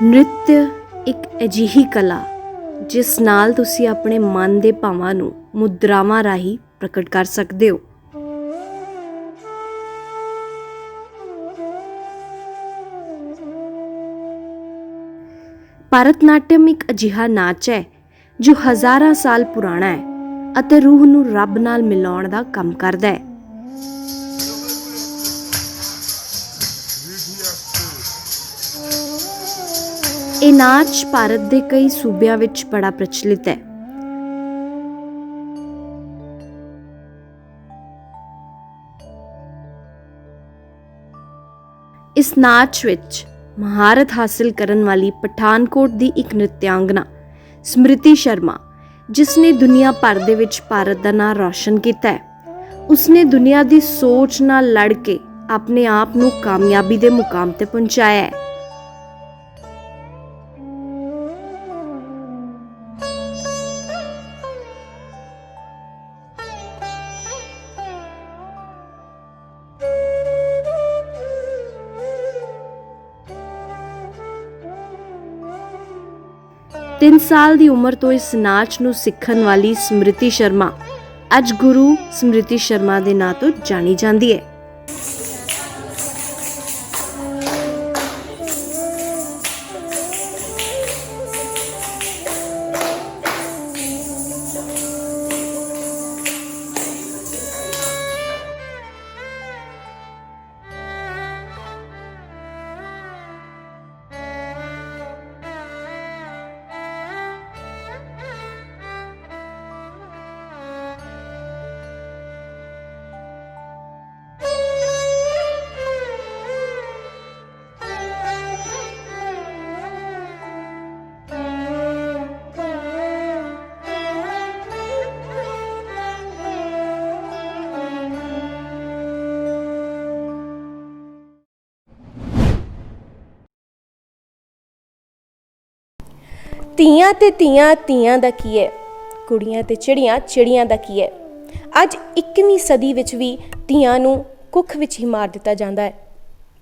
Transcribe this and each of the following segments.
ਨ੍ਰਿਤਯ ਇੱਕ ਅਜਿਹੀ ਕਲਾ ਜਿਸ ਨਾਲ ਤੁਸੀਂ ਆਪਣੇ ਮਨ ਦੇ ਭਾਵਾਂ ਨੂੰ ਮੁਦਰਾਵਾਂ ਰਾਹੀਂ ਪ੍ਰਗਟ ਕਰ ਸਕਦੇ ਹੋ। ਭਾਰਤਨਾਟਿਅਮ ਇੱਕ ਅਜਿਹਾ ਨਾਚ ਹੈ ਜੋ ਹਜ਼ਾਰਾਂ ਸਾਲ ਪੁਰਾਣਾ ਹੈ ਅਤੇ ਰੂਹ ਨੂੰ ਰੱਬ ਨਾਲ ਮਿਲਾਉਣ ਦਾ ਕੰਮ ਕਰਦਾ ਹੈ। ਇਹ ਨਾਚ ਭਾਰਤ ਦੇ ਕਈ ਸੂਬਿਆਂ ਵਿੱਚ ਬੜਾ ਪ੍ਰਚਲਿਤ ਹੈ। ਇਸ ਨਾਚ ਵਿੱਚ ਮਹਾਰਤ ਹਾਸਲ ਕਰਨ ਵਾਲੀ ਪਠਾਨਕੋਟ ਦੀ ਇੱਕ ਨ੍ਰਿਤਿਆਂਗਨਾ ਸਮ੍ਰਿਤੀ ਸ਼ਰਮਾ, ਜਿਸ ਨੇ ਦੁਨੀਆ ਭਰ ਦੇ ਵਿੱਚ ਭਾਰਤ ਦਾ ਨਾਂ ਰੌਸ਼ਨ ਕੀਤਾ ਹੈ, ਉਸਨੇ ਦੁਨੀਆ ਦੀ ਸੋਚ ਨਾਲ ਲੜ ਕੇ ਆਪਣੇ ਆਪ ਨੂੰ ਕਾਮਯਾਬੀ ਦੇ ਮੁਕਾਮ ਤੇ ਪਹੁੰਚਾਇਆ ਹੈ। ਤਿੰਨ ਸਾਲ ਦੀ ਉਮਰ ਤੋਂ ਇਸ ਨਾਚ ਨੂੰ ਸਿੱਖਣ ਵਾਲੀ ਸਮ੍ਰਿਤੀ ਸ਼ਰਮਾ ਅੱਜ ਗੁਰੂ ਸਮ੍ਰਿਤੀ ਸ਼ਰਮਾ ਦੇ ਨਾਂ ਤੋਂ ਜਾਣੀ ਜਾਂਦੀ ਹੈ। ਧੀਆਂ ਤੇ ਧੀਆਂ ਧੀਆਂ ਦਾ ਕੀ ਹੈ, ਕੁੜੀਆਂ ਤੇ ਚਿੜੀਆਂ ਚਿੜੀਆਂ ਦਾ ਕੀ ਹੈ। ਅੱਜ 21ਵੀਂ ਸਦੀ ਵਿੱਚ ਵੀ ਧੀਆਂ ਨੂੰ ਕੁੱਖ ਵਿੱਚ ਹੀ ਮਾਰ ਦਿੱਤਾ ਜਾਂਦਾ ਹੈ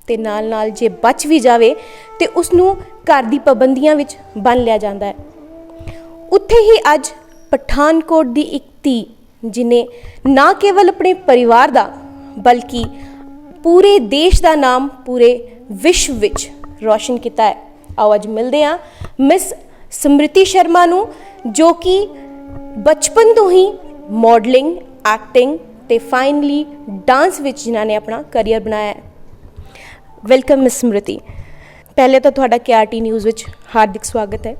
ਤੇ ਨਾਲ ਨਾਲ ਜੇ ਬਚ ਵੀ ਜਾਵੇ ਤੇ ਉਸ ਨੂੰ ਘਰ ਦੀ ਪਾਬੰਦੀਆਂ ਵਿੱਚ ਬੰਨ੍ਹ ਲਿਆ ਜਾਂਦਾ ਹੈ। ਉੱਥੇ ਹੀ ਅੱਜ ਪਠਾਨਕੋਟ ਦੀ ਇੱਕ ਧੀ, ਜਿਨੇ ਨਾ ਕੇਵਲ ਆਪਣੇ ਪਰਿਵਾਰ ਦਾ ਬਲਕਿ ਪੂਰੇ ਦੇਸ਼ ਦਾ ਨਾਮ ਪੂਰੇ ਵਿਸ਼ਵ ਵਿੱਚ ਰੌਸ਼ਨ ਕੀਤਾ ਹੈ। ਆਓ ਅੱਜ ਮਿਲਦੇ ਹਾਂ ਮਿਸ ਸਮ੍ਰਿਤੀ ਸ਼ਰਮਾ ਨੂੰ, ਜੋ ਕਿ ਬਚਪਨ ਤੋਂ ਹੀ ਮਾਡਲਿੰਗ, ਐਕਟਿੰਗ ਤੇ ਫਾਈਨਲੀ ਡਾਂਸ ਵਿੱਚ ਜਿਨ੍ਹਾਂ ਨੇ ਆਪਣਾ ਕਰੀਅਰ ਬਣਾਇਆ ਹੈ। ਵੈਲਕਮ ਮਿਸ ਸਮ੍ਰਿਤੀ। ਪਹਿਲੇ ਤਾਂ ਤੁਹਾਡਾ KRT ਨਿਊਜ਼ ਵਿੱਚ ਹਾਰਦਿਕ ਸਵਾਗਤ ਹੈ।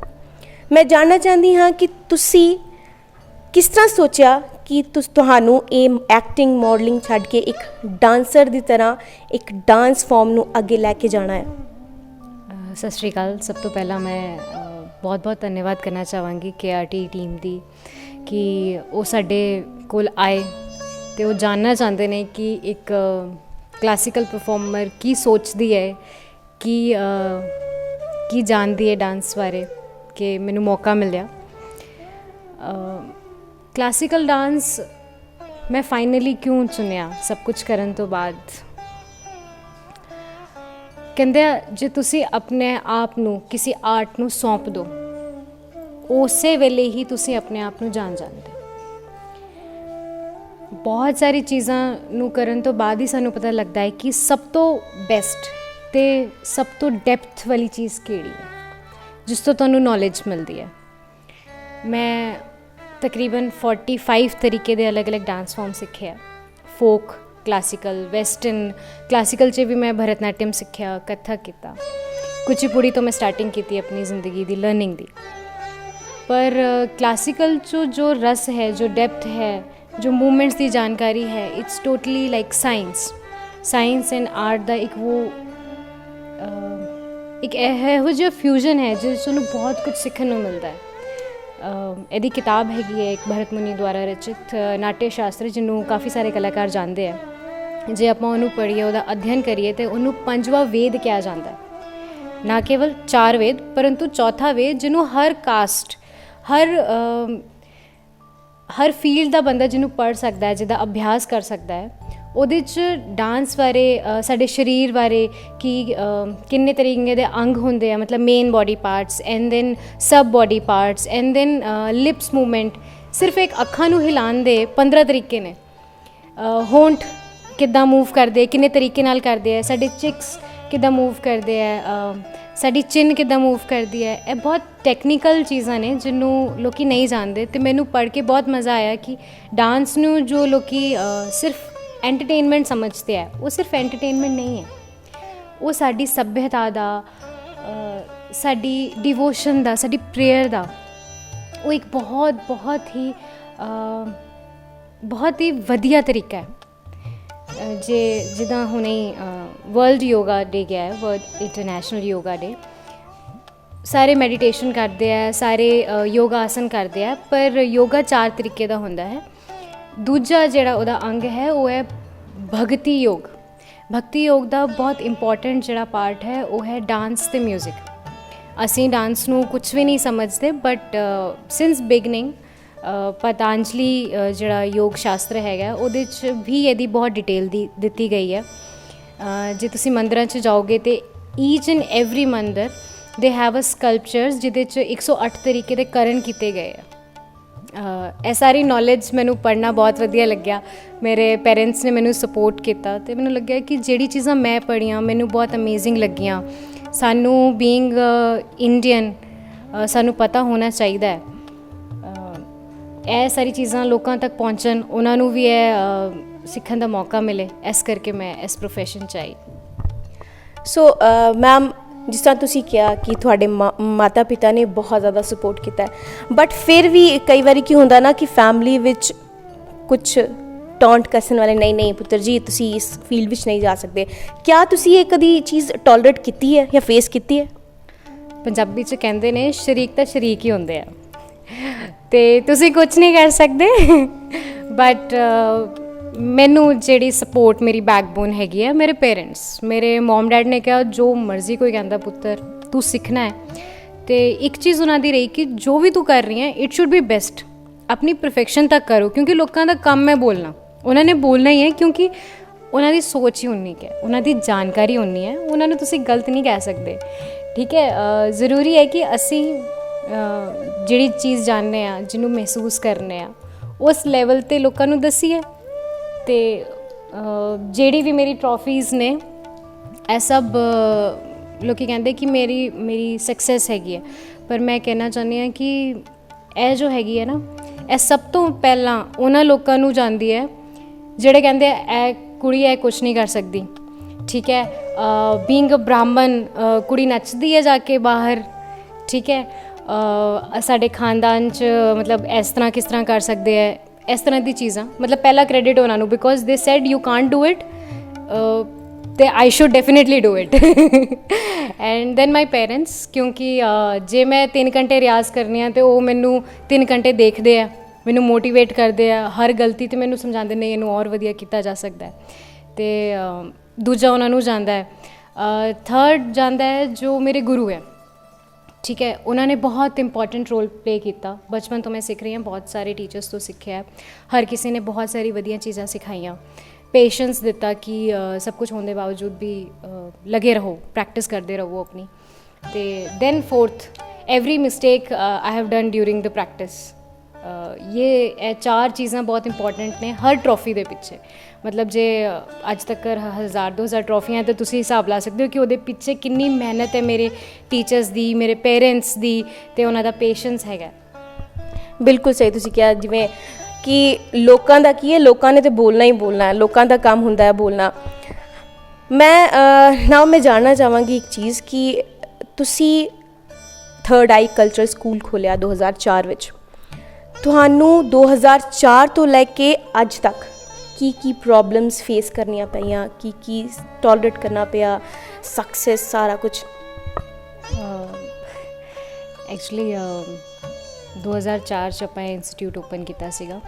ਮੈਂ ਜਾਣਨਾ ਚਾਹੁੰਦੀ ਹਾਂ ਕਿ ਤੁਸੀਂ ਕਿਸ ਤਰ੍ਹਾਂ ਸੋਚਿਆ ਕਿ ਤੁਹਾਨੂੰ ਇਹ ਐਕਟਿੰਗ, ਮਾਡਲਿੰਗ ਛੱਡ ਕੇ ਇੱਕ ਡਾਂਸਰ ਦੀ ਤਰ੍ਹਾਂ ਇੱਕ ਡਾਂਸ ਫਾਰਮ ਨੂੰ ਅੱਗੇ ਲੈ ਕੇ ਜਾਣਾ ਹੈ। ਸਤਿ ਸ਼੍ਰੀ ਅਕਾਲ। ਸਭ ਤੋਂ ਪਹਿਲਾਂ ਮੈਂ ਬਹੁਤ ਧੰਨਵਾਦ ਕਰਨਾ ਚਾਹਾਂਗੀ KRT ਟੀਮ ਦੀ ਕਿ ਉਹ ਸਾਡੇ ਕੋਲ ਆਏ ਅਤੇ ਉਹ ਜਾਣਨਾ ਚਾਹੁੰਦੇ ਨੇ ਕਿ ਇੱਕ ਕਲਾਸੀਕਲ ਪਰਫੋਰਮਰ ਕੀ ਸੋਚਦੀ ਹੈ, ਕੀ ਜਾਣਦੀ ਹੈ ਡਾਂਸ ਬਾਰੇ, ਕਿ ਮੈਨੂੰ ਮੌਕਾ ਮਿਲਿਆ। ਕਲਾਸੀਕਲ ਡਾਂਸ ਮੈਂ ਫਾਈਨਲੀ ਕਿਉਂ ਚੁਣਿਆ ਸਭ ਕੁਝ ਕਰਨ ਤੋਂ ਬਾਅਦ? ਕਹਿੰਦੇ ਆ, ਜੇ ਤੁਸੀਂ ਆਪਣੇ ਆਪ ਨੂੰ ਕਿਸੇ ਆਰਟ ਨੂੰ ਸੌਂਪ ਦਿਓ, ਉਸੇ ਵੇਲੇ ਹੀ ਤੁਸੀਂ ਆਪਣੇ ਆਪ ਨੂੰ ਜਾਣ ਜਾਂਦੇ। ਬਹੁਤ ਸਾਰੀ ਚੀਜ਼ਾਂ ਨੂੰ ਕਰਨ ਤੋਂ ਬਾਅਦ ਹੀ ਸਾਨੂੰ ਪਤਾ ਲੱਗਦਾ ਹੈ ਕਿ ਸਭ ਤੋਂ ਬੈਸਟ ਅਤੇ ਸਭ ਤੋਂ ਡੈਪਥ ਵਾਲੀ ਚੀਜ਼ ਕਿਹੜੀ ਹੈ, ਜਿਸ ਤੋਂ ਤੁਹਾਨੂੰ ਨੌਲੇਜ ਮਿਲਦੀ ਹੈ। ਮੈਂ ਤਕਰੀਬਨ 45 ਤਰੀਕੇ ਦੇ ਅਲੱਗ-ਅਲੱਗ ਡਾਂਸ ਫਾਰਮ ਸਿੱਖੇ ਆ। Folk, classical, western. ਕਲਾਸੀਕਲ 'ਚ ਵੀ ਮੈਂ ਭਰਤਨਾਟਿਅਮ ਸਿੱਖਿਆ, ਕਥਕ ਕੀਤਾ, ਕੁਚੀਪੁੜੀ ਤੋਂ ਮੈਂ ਸਟਾਰਟਿੰਗ ਕੀਤੀ ਆਪਣੀ ਜ਼ਿੰਦਗੀ ਦੀ ਲਰਨਿੰਗ ਦੀ। ਪਰ ਕਲਾਸੀਕਲ 'ਚ ਜੋ ਰਸ ਹੈ, ਜੋ ਡੈਪਥ ਹੈ, ਜੋ ਮੂਵਮੈਂਟਸ ਦੀ ਜਾਣਕਾਰੀ ਹੈ, it's totally like science and art ਦਾ ਇੱਕ ਇਹੋ ਜਿਹਾ ਫਿਊਜ਼ਨ ਹੈ ਜਿਸ ਤੋਂ ਬਹੁਤ ਕੁਝ ਸਿੱਖਣ ਨੂੰ ਮਿਲਦਾ ਹੈ। ਇਹਦੀ ਕਿਤਾਬ ਹੈਗੀ ਹੈ ਇੱਕ ਭਰਤ ਮੁਨੀ ਦੁਆਰਾ ਰਚਿਤ ਨਾਟਯ ਸ਼ਾਸਤਰ, ਜਿਹਨੂੰ ਕਾਫੀ ਸਾਰੇ ਕਲਾਕਾਰ ਜਾਣਦੇ ਆ। ਜੇ ਆਪਾਂ ਉਹਨੂੰ ਪੜ੍ਹੀਏ, ਉਹਦਾ ਅਧਿਐਨ ਕਰੀਏ, ਤਾਂ ਉਹਨੂੰ 5ਵਾਂ ਵੇਦ ਕਿਹਾ ਜਾਂਦਾ ਹੈ। ਨਾ ਕੇਵਲ 4 ਵੇਦ ਪਰੰਤੂ ਚੌਥਾ ਵੇਦ, ਜਿਹਨੂੰ ਹਰ ਕਾਸਟ, ਹਰ ਫੀਲਡ ਦਾ ਬੰਦਾ ਜਿਹਨੂੰ ਪੜ੍ਹ ਸਕਦਾ ਹੈ, ਜਿਹਦਾ ਅਭਿਆਸ ਕਰ ਸਕਦਾ ਹੈ, ਉਹਦੇ 'ਚ ਡਾਂਸ ਬਾਰੇ, ਸਾਡੇ ਸਰੀਰ ਬਾਰੇ ਕਿ ਕਿੰਨੇ ਤਰੀਕੇ ਦੇ ਅੰਗ ਹੁੰਦੇ ਆ, ਮਤਲਬ main body parts and then sub body parts and then lips movement. ਸਿਰਫ ਇੱਕ ਅੱਖਾਂ ਨੂੰ ਹਿਲਾਉਣ ਦੇ 15 ਤਰੀਕੇ ਨੇ। ਹੋਂਠ ਕਿੱਦਾਂ ਮੂਵ ਕਰਦੇ ਆ, ਕਿੰਨੇ ਤਰੀਕੇ ਨਾਲ ਕਰਦੇ ਆ, ਸਾਡੇ ਚਿਕਸ ਕਿੱਦਾਂ ਮੂਵ ਕਰਦੇ ਆ, ਸਾਡੀ ਚਿੰਨ ਕਿੱਦਾਂ ਮੂਵ ਕਰਦੀ ਹੈ। ਇਹ ਬਹੁਤ ਟੈਕਨੀਕਲ ਚੀਜ਼ਾਂ ਨੇ ਜਿਹਨੂੰ ਲੋਕ ਨਹੀਂ ਜਾਣਦੇ, ਅਤੇ ਮੈਨੂੰ ਪੜ੍ਹ ਕੇ ਬਹੁਤ ਮਜ਼ਾ ਆਇਆ ਕਿ ਡਾਂਸ ਨੂੰ ਜੋ ਲੋਕ ਸਿਰਫ ਐਂਟਰਟੇਨਮੈਂਟ ਸਮਝਦੇ ਹੈ, ਉਹ ਸਿਰਫ ਐਂਟਰਟੇਨਮੈਂਟ ਨਹੀਂ ਹੈ, ਉਹ ਸਾਡੀ ਸੱਭਿਅਤਾ ਦਾ, ਸਾਡੀ ਡਿਵੋਸ਼ਨ ਦਾ, ਸਾਡੀ ਪ੍ਰੇਅਰ ਦਾ, ਉਹ ਇੱਕ ਬਹੁਤ ਹੀ ਵਧੀਆ ਤਰੀਕਾ ਹੈ। ਜਿੱਦਾਂ ਹੁਣੇ ਵਰਲਡ ਯੋਗਾ ਡੇ ਗਿਆ ਹੈ, ਵਰਲਡ ਇੰਟਰਨੈਸ਼ਨਲ ਯੋਗਾ ਡੇ, ਸਾਰੇ ਮੈਡੀਟੇਸ਼ਨ ਕਰਦੇ ਆ, ਸਾਰੇ ਯੋਗਾ ਆਸਨ ਕਰਦੇ ਆ, ਪਰ ਯੋਗਾ 4 ਤਰੀਕੇ ਦਾ ਹੁੰਦਾ ਹੈ। ਦੂਜਾ ਜਿਹੜਾ ਉਹਦਾ ਅੰਗ ਹੈ ਉਹ ਹੈ ਭਗਤੀ ਯੋਗ। ਭਗਤੀ ਯੋਗ ਦਾ ਬਹੁਤ ਇੰਪੋਰਟੈਂਟ ਜਿਹੜਾ ਪਾਰਟ ਹੈ ਉਹ ਹੈ ਡਾਂਸ ਅਤੇ ਮਿਊਜ਼ਿਕ। ਅਸੀਂ ਡਾਂਸ ਨੂੰ ਕੁਛ ਵੀ ਨਹੀਂ ਸਮਝਦੇ, ਬਟ ਸਿੰਸ ਬਿਗਨਿੰਗ ਪਤੰਜਲੀ ਜਿਹੜਾ ਯੋਗ ਸ਼ਾਸਤਰ ਹੈਗਾ ਉਹਦੇ 'ਚ ਵੀ ਇਹਦੀ ਬਹੁਤ ਡਿਟੇਲ ਦਿੱਤੀ ਗਈ ਹੈ। ਜੇ ਤੁਸੀਂ ਮੰਦਰਾਂ 'ਚ ਜਾਓਗੇ ਤਾਂ ਈਚ ਐਂਡ ਐਵਰੀ ਮੰਦਰ ਦੇ ਹੈਵ ਅ ਸਕਲਪਚਰਸ ਜਿਹਦੇ 'ਚ 108 ਤਰੀਕੇ ਦੇ ਕਰਨ ਕੀਤੇ ਗਏ ਆ। ਇਹ ਸਾਰੀ ਨੌਲੇਜ ਮੈਨੂੰ ਪੜ੍ਹਨਾ ਬਹੁਤ ਵਧੀਆ ਲੱਗਿਆ। ਮੇਰੇ ਪੇਰੈਂਟਸ ਨੇ ਮੈਨੂੰ ਸਪੋਰਟ ਕੀਤਾ ਅਤੇ ਮੈਨੂੰ ਲੱਗਿਆ ਕਿ ਜਿਹੜੀ ਚੀਜ਼ਾਂ ਮੈਂ ਪੜ੍ਹੀਆਂ ਮੈਨੂੰ ਬਹੁਤ ਅਮੇਜ਼ਿੰਗ ਲੱਗੀਆਂ। ਸਾਨੂੰ ਬੀਇੰਗ ਇੰਡੀਅਨ ਸਾਨੂੰ ਪਤਾ ਹੋਣਾ ਚਾਹੀਦਾ ਹੈ, ਇਹ ਸਾਰੀ ਚੀਜ਼ਾਂ ਲੋਕਾਂ ਤੱਕ ਪਹੁੰਚਣ, ਉਹਨਾਂ ਨੂੰ ਵੀ ਇਹ ਸਿੱਖਣ ਦਾ ਮੌਕਾ ਮਿਲੇ, ਇਸ ਕਰਕੇ ਮੈਂ ਇਸ ਪ੍ਰੋਫੈਸ਼ਨ 'ਚ ਆਈ। ਸੋ ਮੈਮ, ਜਿਸ ਤਰ੍ਹਾਂ ਤੁਸੀਂ ਕਿਹਾ ਕਿ ਤੁਹਾਡੇ ਮਾਤਾ ਪਿਤਾ ਨੇ ਬਹੁਤ ਜ਼ਿਆਦਾ ਸਪੋਰਟ ਕੀਤਾ, ਬਟ ਫਿਰ ਵੀ ਕਈ ਵਾਰੀ ਕੀ ਹੁੰਦਾ ਨਾ ਕਿ ਫੈਮਿਲੀ ਵਿੱਚ ਕੁਛ ਟੌਂਟ ਕੱਸਣ ਵਾਲੇ, ਨਹੀਂ ਪੁੱਤਰ ਜੀ ਤੁਸੀਂ ਇਸ ਫੀਲਡ ਵਿੱਚ ਨਹੀਂ ਜਾ ਸਕਦੇ। ਕਿਆ ਤੁਸੀਂ ਇਹ ਕਦੀ ਚੀਜ਼ ਟੋਲਰੇਟ ਕੀਤੀ ਹੈ ਜਾਂ ਫੇਸ ਕੀਤੀ ਹੈ? ਪੰਜਾਬੀ 'ਚ ਕਹਿੰਦੇ ਨੇ ਸ਼ਰੀਕ ਤਾਂ ਸ਼ਰੀਕ ਹੀ ਹੁੰਦੇ ਆ, ਅਤੇ ਤੁਸੀਂ ਕੁਛ ਨਹੀਂ ਕਰ ਸਕਦੇ। ਬਟ ਮੈਨੂੰ ਜਿਹੜੀ ਸਪੋਰਟ ਮੇਰੀ ਬੈਕਬੋਨ ਹੈਗੀ ਹੈ ਮੇਰੇ ਪੇਰੈਂਟਸ। ਮੇਰੇ ਮੋਮ ਡੈਡ ਨੇ ਕਿਹਾ ਜੋ ਮਰਜ਼ੀ ਕੋਈ ਕਹਿੰਦਾ ਪੁੱਤਰ ਤੂੰ ਸਿੱਖਣਾ ਹੈ, ਅਤੇ ਇੱਕ ਚੀਜ਼ ਉਹਨਾਂ ਦੀ ਰਹੀ ਕਿ ਜੋ ਵੀ ਤੂੰ ਕਰ ਰਹੀ ਹੈ ਇਟ ਸ਼ੁੱਡ ਬੀ ਬੈਸਟ, ਆਪਣੀ ਪਰਫੈਕਸ਼ਨ ਤੱਕ ਕਰੋ, ਕਿਉਂਕਿ ਲੋਕਾਂ ਦਾ ਕੰਮ ਹੈ ਬੋਲਣਾ, ਉਹਨਾਂ ਨੇ ਬੋਲਣਾ ਹੀ ਹੈ, ਕਿਉਂਕਿ ਉਹਨਾਂ ਦੀ ਸੋਚ ਹੀ ਉਨੀ ਕੁ ਹੈ, ਉਹਨਾਂ ਦੀ ਜਾਣਕਾਰੀ ਉਨੀ ਹੈ, ਉਹਨਾਂ ਨੂੰ ਤੁਸੀਂ ਗਲਤ ਨਹੀਂ ਕਹਿ ਸਕਦੇ। ਠੀਕ ਹੈ, ਜ਼ਰੂਰੀ ਹੈ ਕਿ ਅਸੀਂ ਜਿਹੜੀ ਚੀਜ਼ ਜਾਣਦੇ ਹਾਂ, ਜਿਹਨੂੰ ਮਹਿਸੂਸ ਕਰਨੇ ਆ, ਉਸ ਲੈਵਲ 'ਤੇ ਲੋਕਾਂ ਨੂੰ ਦੱਸੀਏ। ਅਤੇ ਜਿਹੜੀ ਵੀ ਮੇਰੀ ਟਰੋਫੀਜ਼ ਨੇ ਇਹ ਸਭ ਲੋਕ ਕਹਿੰਦੇ ਕਿ ਮੇਰੀ ਸਕਸੈਸ ਹੈਗੀ ਹੈ, ਪਰ ਮੈਂ ਕਹਿਣਾ ਚਾਹੁੰਦੀ ਹਾਂ ਕਿ ਇਹ ਜੋ ਹੈਗੀ ਹੈ ਨਾ, ਇਹ ਸਭ ਤੋਂ ਪਹਿਲਾਂ ਉਹਨਾਂ ਲੋਕਾਂ ਨੂੰ ਜਾਂਦੀ ਹੈ ਜਿਹੜੇ ਕਹਿੰਦੇ ਇਹ ਕੁੜੀ ਇਹ ਕੁਛ ਨਹੀਂ ਕਰ ਸਕਦੀ। ਠੀਕ ਹੈ, ਬੀਇੰਗ ਅ ਬ੍ਰਾਹਮਣ ਕੁੜੀ ਨੱਚਦੀ ਹੈ ਜਾ ਕੇ ਬਾਹਰ। ਠੀਕ ਹੈ, ਸਾਡੇ ਖਾਨਦਾਨ 'ਚ ਮਤਲਬ ਇਸ ਤਰ੍ਹਾਂ ਕਿਸ ਤਰ੍ਹਾਂ ਕਰ ਸਕਦੇ ਹੈ, ਇਸ ਤਰ੍ਹਾਂ ਦੀ ਚੀਜ਼ਾਂ, ਮਤਲਬ ਪਹਿਲਾ ਕ੍ਰੈਡਿਟ ਉਹਨਾਂ ਨੂੰ, because they said you can't do it, ਅਤੇ I should definitely do it. And then my parents, ਕਿਉਂਕਿ ਜੇ ਮੈਂ 3 ਘੰਟੇ ਰਿਆਜ਼ ਕਰਨੀ ਆ ਅਤੇ ਉਹ ਮੈਨੂੰ 3 ਘੰਟੇ ਦੇਖਦੇ ਆ, ਮੈਨੂੰ ਮੋਟੀਵੇਟ ਕਰਦੇ ਆ, ਹਰ ਗਲਤੀ 'ਤੇ ਮੈਨੂੰ ਸਮਝਾਉਂਦੇ ਨੇ ਇਹਨੂੰ ਔਰ ਵਧੀਆ ਕੀਤਾ ਜਾ ਸਕਦਾ ਹੈ। ਅਤੇ ਦੂਜਾ ਉਹਨਾਂ ਨੂੰ ਜਾਂਦਾ ਹੈ। ਥਰਡ ਜਾਂਦਾ ਹੈ ਜੋ ਮੇਰੇ ਗੁਰੂ ਹੈ। ਠੀਕ ਹੈ, ਉਹਨਾਂ ਨੇ ਬਹੁਤ ਇੰਪੋਰਟੈਂਟ ਰੋਲ ਪਲੇ ਕੀਤਾ। ਬਚਪਨ ਤੋਂ ਮੈਂ ਸਿੱਖ ਰਹੀ ਹਾਂ, ਬਹੁਤ ਸਾਰੇ ਟੀਚਰਸ ਤੋਂ ਸਿੱਖਿਆ, ਹਰ ਕਿਸੇ ਨੇ ਬਹੁਤ ਸਾਰੀ ਵਧੀਆ ਚੀਜ਼ਾਂ ਸਿਖਾਈਆਂ, ਪੇਸ਼ੈਂਸ ਦਿੱਤਾ ਕਿ ਸਭ ਕੁਝ ਹੋਣ ਦੇ ਬਾਵਜੂਦ ਵੀ ਲਗੇ ਰਹੋ, ਪ੍ਰੈਕਟਿਸ ਕਰਦੇ ਰਹੋ ਆਪਣੀ। ਅਤੇ then fourth, every mistake I have done during the practice. ਇਹ 4 ਚੀਜ਼ਾਂ ਬਹੁਤ ਇੰਪੋਰਟੈਂਟ ਨੇ ਹਰ ਟਰੋਫੀ ਦੇ ਪਿੱਛੇ। ਮਤਲਬ ਜੇ ਅੱਜ ਤੱਕ 1000-2000 ਟਰੋਫੀਆਂ ਤਾਂ ਤੁਸੀਂ ਹਿਸਾਬ ਲਾ ਸਕਦੇ ਹੋ ਕਿ ਉਹਦੇ ਪਿੱਛੇ ਕਿੰਨੀ ਮਿਹਨਤ ਹੈ ਮੇਰੇ ਟੀਚਰਸ ਦੀ, ਮੇਰੇ ਪੇਰੈਂਟਸ ਦੀ, ਅਤੇ ਉਹਨਾਂ ਦਾ ਪੇਸ਼ੈਂਸ ਹੈਗਾ। ਬਿਲਕੁਲ ਸਹੀ ਤੁਸੀਂ ਕਿਹਾ, ਜਿਵੇਂ ਕਿ ਲੋਕਾਂ ਦਾ ਕੀ ਹੈ, ਲੋਕਾਂ ਨੇ ਤਾਂ ਬੋਲਣਾ ਹੀ ਬੋਲਣਾ ਹੈ, ਲੋਕਾਂ ਦਾ ਕੰਮ ਹੁੰਦਾ ਹੈ ਬੋਲਣਾ। ਮੈਂ ਜਾਣਨਾ ਚਾਹਾਂਗੀ ਇੱਕ ਚੀਜ਼ ਕਿ ਤੁਸੀਂ ਥਰਡ ਆਈ ਕਲਚਰ ਸਕੂਲ ਖੋਲ੍ਹਿਆ 2004 ਵਿੱਚ। ਤੁਹਾਨੂੰ 2004 ਤੋਂ ਲੈ ਕੇ ਅੱਜ ਤੱਕ ਕੀ ਪ੍ਰੋਬਲਮਸ ਫੇਸ ਕਰਨੀਆਂ ਪਈਆਂ, ਕੀ ਟੋਲਰੇਟ ਕਰਨਾ ਪਿਆ, ਸਕਸੈਸ ਸਾਰਾ ਕੁਛ? ਐਕਚੁਅਲੀ 2004 'ਚ ਆਪਾਂ ਇੰਸਟੀਟਿਊਟ ਓਪਨ ਕੀਤਾ ਸੀਗਾ।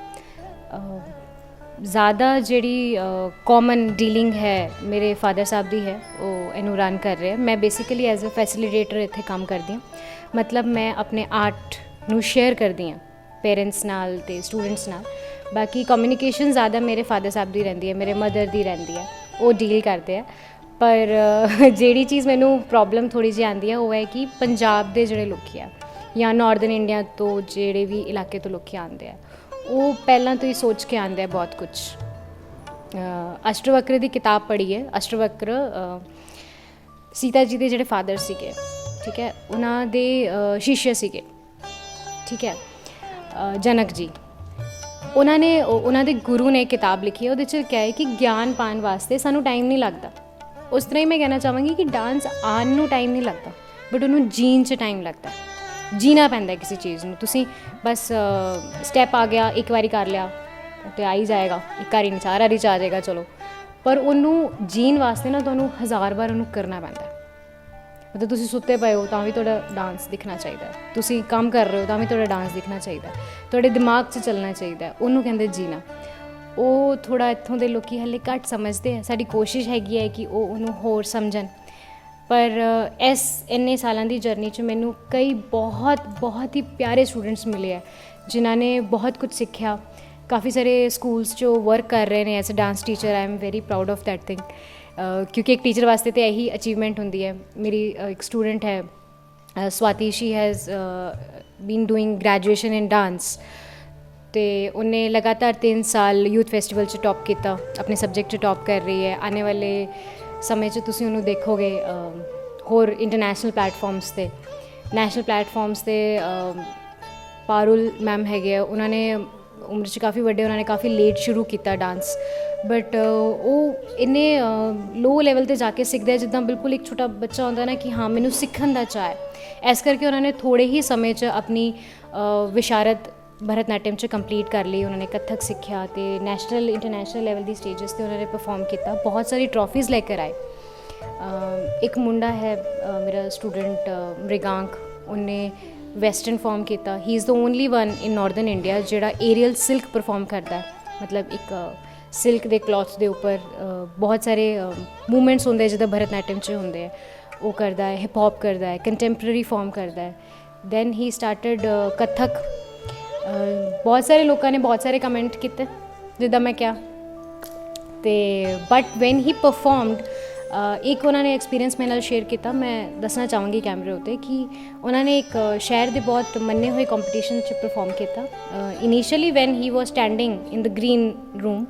ਜ਼ਿਆਦਾ ਜਿਹੜੀ ਕਾਮਨ ਡੀਲਿੰਗ ਹੈ ਮੇਰੇ ਫਾਦਰ ਸਾਹਿਬ ਦੀ ਹੈ, ਉਹ ਇਹਨੂੰ ਰਨ ਕਰ ਰਹੇ। ਮੈਂ ਬੇਸਿਕਲੀ ਐਜ਼ ਅ ਫੈਸਿਲੀਟੇਟਰ ਇੱਥੇ ਕੰਮ ਕਰਦੀ ਹਾਂ। ਮਤਲਬ ਮੈਂ ਆਪਣੇ ਆਰਟ ਨੂੰ ਸ਼ੇਅਰ ਕਰਦੀ ਹਾਂ ਪੇਰੈਂਟਸ ਨਾਲ ਅਤੇ ਸਟੂਡੈਂਟਸ ਨਾਲ, ਬਾਕੀ ਕਮਿਊਨੀਕੇਸ਼ਨ ਜ਼ਿਆਦਾ ਮੇਰੇ ਫਾਦਰ ਸਾਹਿਬ ਦੀ ਰਹਿੰਦੀ ਹੈ, ਮੇਰੇ ਮਦਰ ਦੀ ਰਹਿੰਦੀ ਹੈ, ਉਹ ਡੀਲ ਕਰਦੇ ਆ। ਪਰ ਜਿਹੜੀ ਚੀਜ਼ ਮੈਨੂੰ ਪ੍ਰੋਬਲਮ ਥੋੜ੍ਹੀ ਜਿਹੀ ਆਉਂਦੀ ਹੈ ਉਹ ਹੈ ਕਿ ਪੰਜਾਬ ਦੇ ਜਿਹੜੇ ਲੋਕ ਆ ਜਾਂ ਨਾਰਥਰਨ ਇੰਡੀਆ ਤੋਂ ਜਿਹੜੇ ਵੀ ਇਲਾਕੇ ਤੋਂ ਲੋਕ ਆਉਂਦੇ ਆ, ਉਹ ਪਹਿਲਾਂ ਤੋਂ ਹੀ ਸੋਚ ਕੇ ਆਉਂਦੇ ਆ ਬਹੁਤ ਕੁਛ। ਅਸ਼ਟਵਕਰ ਦੀ ਕਿਤਾਬ ਪੜ੍ਹੀ ਹੈ। ਅਸ਼ਟਵਕਰ ਸੀਤਾ ਜੀ ਦੇ ਜਿਹੜੇ ਫਾਦਰ ਸੀਗੇ, ਠੀਕ ਹੈ, ਉਹਨਾਂ ਦੇ ਸ਼ਿਸ਼ਯ ਸੀਗੇ, ਠੀਕ ਹੈ, ਜਨਕ ਜੀ। ਉਹਨਾਂ ਦੇ ਗੁਰੂ ਨੇ ਕਿਤਾਬ ਲਿਖੀ ਹੈ, ਉਹਦੇ 'ਚ ਕਿਹਾ ਹੈ ਕਿ ਗਿਆਨ ਪਾਉਣ ਵਾਸਤੇ ਸਾਨੂੰ ਟਾਈਮ ਨਹੀਂ ਲੱਗਦਾ। ਉਸ ਤਰ੍ਹਾਂ ਹੀ ਮੈਂ ਕਹਿਣਾ ਚਾਹਾਂਗੀ ਕਿ ਡਾਂਸ ਆਉਣ ਨੂੰ ਟਾਈਮ ਨਹੀਂ ਲੱਗਦਾ, ਬਟ ਉਹਨੂੰ ਜੀਣ 'ਚ ਟਾਈਮ ਲੱਗਦਾ। ਜੀਣਾ ਪੈਂਦਾ ਕਿਸੇ ਚੀਜ਼ ਨੂੰ। ਤੁਸੀਂ ਬਸ ਸਟੈਪ ਆ ਗਿਆ, ਇੱਕ ਵਾਰੀ ਕਰ ਲਿਆ ਅਤੇ ਆ ਹੀ ਜਾਏਗਾ, ਇੱਕ ਵਾਰੀ ਨਹੀਂ 4 ਵਾਰੀ 'ਚ ਆ ਜਾਏਗਾ ਚਲੋ, ਪਰ ਉਹਨੂੰ ਜੀਣ ਵਾਸਤੇ ਨਾ ਤੁਹਾਨੂੰ 1000 ਵਾਰ ਉਹਨੂੰ ਕਰਨਾ ਪੈਂਦਾ। ਮਤਲਬ ਤੁਸੀਂ ਸੁੱਤੇ ਪਏ ਹੋ ਤਾਂ ਵੀ ਤੁਹਾਡਾ ਡਾਂਸ ਦਿਖਣਾ ਚਾਹੀਦਾ, ਤੁਸੀਂ ਕੰਮ ਕਰ ਰਹੇ ਹੋ ਤਾਂ ਵੀ ਤੁਹਾਡਾ ਡਾਂਸ ਦਿਖਣਾ ਚਾਹੀਦਾ, ਤੁਹਾਡੇ ਦਿਮਾਗ 'ਚ ਚੱਲਣਾ ਚਾਹੀਦਾ, ਉਹਨੂੰ ਕਹਿੰਦੇ ਜੀਣਾ। ਉਹ ਥੋੜ੍ਹਾ ਇੱਥੋਂ ਦੇ ਲੋਕ ਹਾਲੇ ਘੱਟ ਸਮਝਦੇ ਆ। ਸਾਡੀ ਕੋਸ਼ਿਸ਼ ਹੈਗੀ ਹੈ ਕਿ ਉਹ ਉਹਨੂੰ ਹੋਰ ਸਮਝਣ, ਪਰ ਇੰਨੇ ਸਾਲਾਂ ਦੀ ਜਰਨੀ 'ਚ ਮੈਨੂੰ ਕਈ ਬਹੁਤ ਹੀ ਪਿਆਰੇ ਸਟੂਡੈਂਟਸ ਮਿਲੇ ਹੈ ਜਿਨ੍ਹਾਂ ਨੇ ਬਹੁਤ ਕੁਝ ਸਿੱਖਿਆ। ਕਾਫੀ ਸਾਰੇ ਸਕੂਲਸ 'ਚ ਵਰਕ ਕਰ ਰਹੇ ਨੇ as a dance teacher. I am very proud of that thing, ਕਿਉਂਕਿ ਇੱਕ ਟੀਚਰ ਵਾਸਤੇ ਤਾਂ ਇਹੀ ਅਚੀਵਮੈਂਟ ਹੁੰਦੀ ਹੈ। ਮੇਰੀ ਇੱਕ ਸਟੂਡੈਂਟ ਹੈ Swati, she has been doing graduation in dance, ਅਤੇ ਉਹਨੇ ਲਗਾਤਾਰ 3 ਸਾਲ ਯੂਥ ਫੈਸਟੀਵਲ 'ਚ ਟੌਪ ਕੀਤਾ, ਆਪਣੇ ਸਬਜੈਕਟ 'ਚ ਟੌਪ ਕਰ ਰਹੀ ਹੈ। ਆਉਣੇ ਵਾਲੇ ਸਮੇਂ 'ਚ ਤੁਸੀਂ ਉਹਨੂੰ ਦੇਖੋਗੇ ਹੋਰ ਇੰਟਰਨੈਸ਼ਨਲ ਪਲੈਟਫਾਰਮਸ 'ਤੇ, ਨੈਸ਼ਨਲ ਪਲੈਟਫਾਰਮਸ 'ਤੇ। ਪਾਰੁਲ ਮੈਮ ਹੈਗੇ ਆ, ਉਹਨਾਂ ਨੇ ਉਮਰ 'ਚ ਕਾਫੀ ਵੱਡੇ, ਉਹਨਾਂ ਨੇ ਕਾਫੀ ਲੇਟ ਸ਼ੁਰੂ ਕੀਤਾ ਡਾਂਸ, ਬਟ ਉਹ ਇੰਨੇ ਲੋ ਲੈਵਲ 'ਤੇ ਜਾ ਕੇ ਸਿੱਖਦੇ ਜਿੱਦਾਂ ਬਿਲਕੁਲ ਇੱਕ ਛੋਟਾ ਬੱਚਾ ਹੁੰਦਾ ਨਾ ਕਿ ਹਾਂ ਮੈਨੂੰ ਸਿੱਖਣ ਦਾ ਚਾਅ ਹੈ। ਇਸ ਕਰਕੇ ਉਹਨਾਂ ਨੇ ਥੋੜ੍ਹੇ ਹੀ ਸਮੇਂ 'ਚ ਆਪਣੀ ਵਿਸ਼ਾਰਤ ਭਰਤਨਾਟਿਅਮ 'ਚ ਕੰਪਲੀਟ ਕਰ ਲਈ। ਉਹਨਾਂ ਨੇ ਕੱਥਕ ਸਿੱਖਿਆ ਅਤੇ ਨੈਸ਼ਨਲ ਇੰਟਰਨੈਸ਼ਨਲ ਲੈਵਲ ਦੀ ਸਟੇਜਸ 'ਤੇ ਉਹਨਾਂ ਨੇ ਪਰਫੋਰਮ ਕੀਤਾ, ਬਹੁਤ ਸਾਰੀ ਟਰੋਫੀਜ਼ ਲੈ ਕਰ ਆਏ। ਇੱਕ ਮੁੰਡਾ ਹੈ ਮੇਰਾ ਸਟੂਡੈਂਟ ਮ੍ਰਿਗਾਂਕ, ਉਹਨੇ ਵੈਸਟਰਨ ਫਾਰਮ ਕੀਤਾ। ਹੀ is the only one in northern India ਜਿਹੜਾ ਏਰੀਅਲ ਸਿਲਕ ਪਰਫੋਰਮ ਕਰਦਾ। ਮਤਲਬ ਇੱਕ ਸਿਲਕ ਦੇ ਕਲੋਥ ਦੇ ਉੱਪਰ ਬਹੁਤ ਸਾਰੇ ਮੂਵਮੈਂਟਸ ਹੁੰਦੇ ਜਿੱਦਾਂ ਭਰਤਨਾਟਿਅਮ 'ਚ ਹੁੰਦੇ ਹੈ, ਉਹ ਕਰਦਾ ਹੈ, ਹਿਪ ਹੌਪ ਕਰਦਾ ਹੈ, ਕੰਟੈਂਪਰਰੀ ਫਾਰਮ ਕਰਦਾ ਹੈ। Then he started Kathak. ਬਹੁਤ ਸਾਰੇ ਲੋਕਾਂ ਨੇ ਬਹੁਤ ਸਾਰੇ ਕਮੈਂਟ ਕੀਤੇ ਜਿੱਦਾਂ ਮੈਂ ਕਿਹਾ, ਅਤੇ ਬਟ ਵੈਨ ਹੀ ਪਰਫੋਰਮਡ, ਇੱਕ ਉਹਨਾਂ ਨੇ ਐਕਸਪੀਰੀਅੰਸ ਮੇਰੇ ਨਾਲ ਸ਼ੇਅਰ ਕੀਤਾ, ਮੈਂ ਦੱਸਣਾ ਚਾਹਾਂਗੀ ਕੈਮਰੇ ਉੱਤੇ, ਕਿ ਉਹਨਾਂ ਨੇ ਇੱਕ ਸ਼ਹਿਰ ਦੇ ਬਹੁਤ ਮੰਨੇ ਹੋਏ ਕੰਪੀਟੀਸ਼ਨ 'ਚ ਪਰਫੋਰਮ ਕੀਤਾ। ਇਨੀਸ਼ੀਅਲੀ ਵੈਨ ਹੀ ਵਾਜ਼ ਸਟੈਂਡਿੰਗ ਇਨ ਦ ਗ੍ਰੀਨ ਰੂਮ,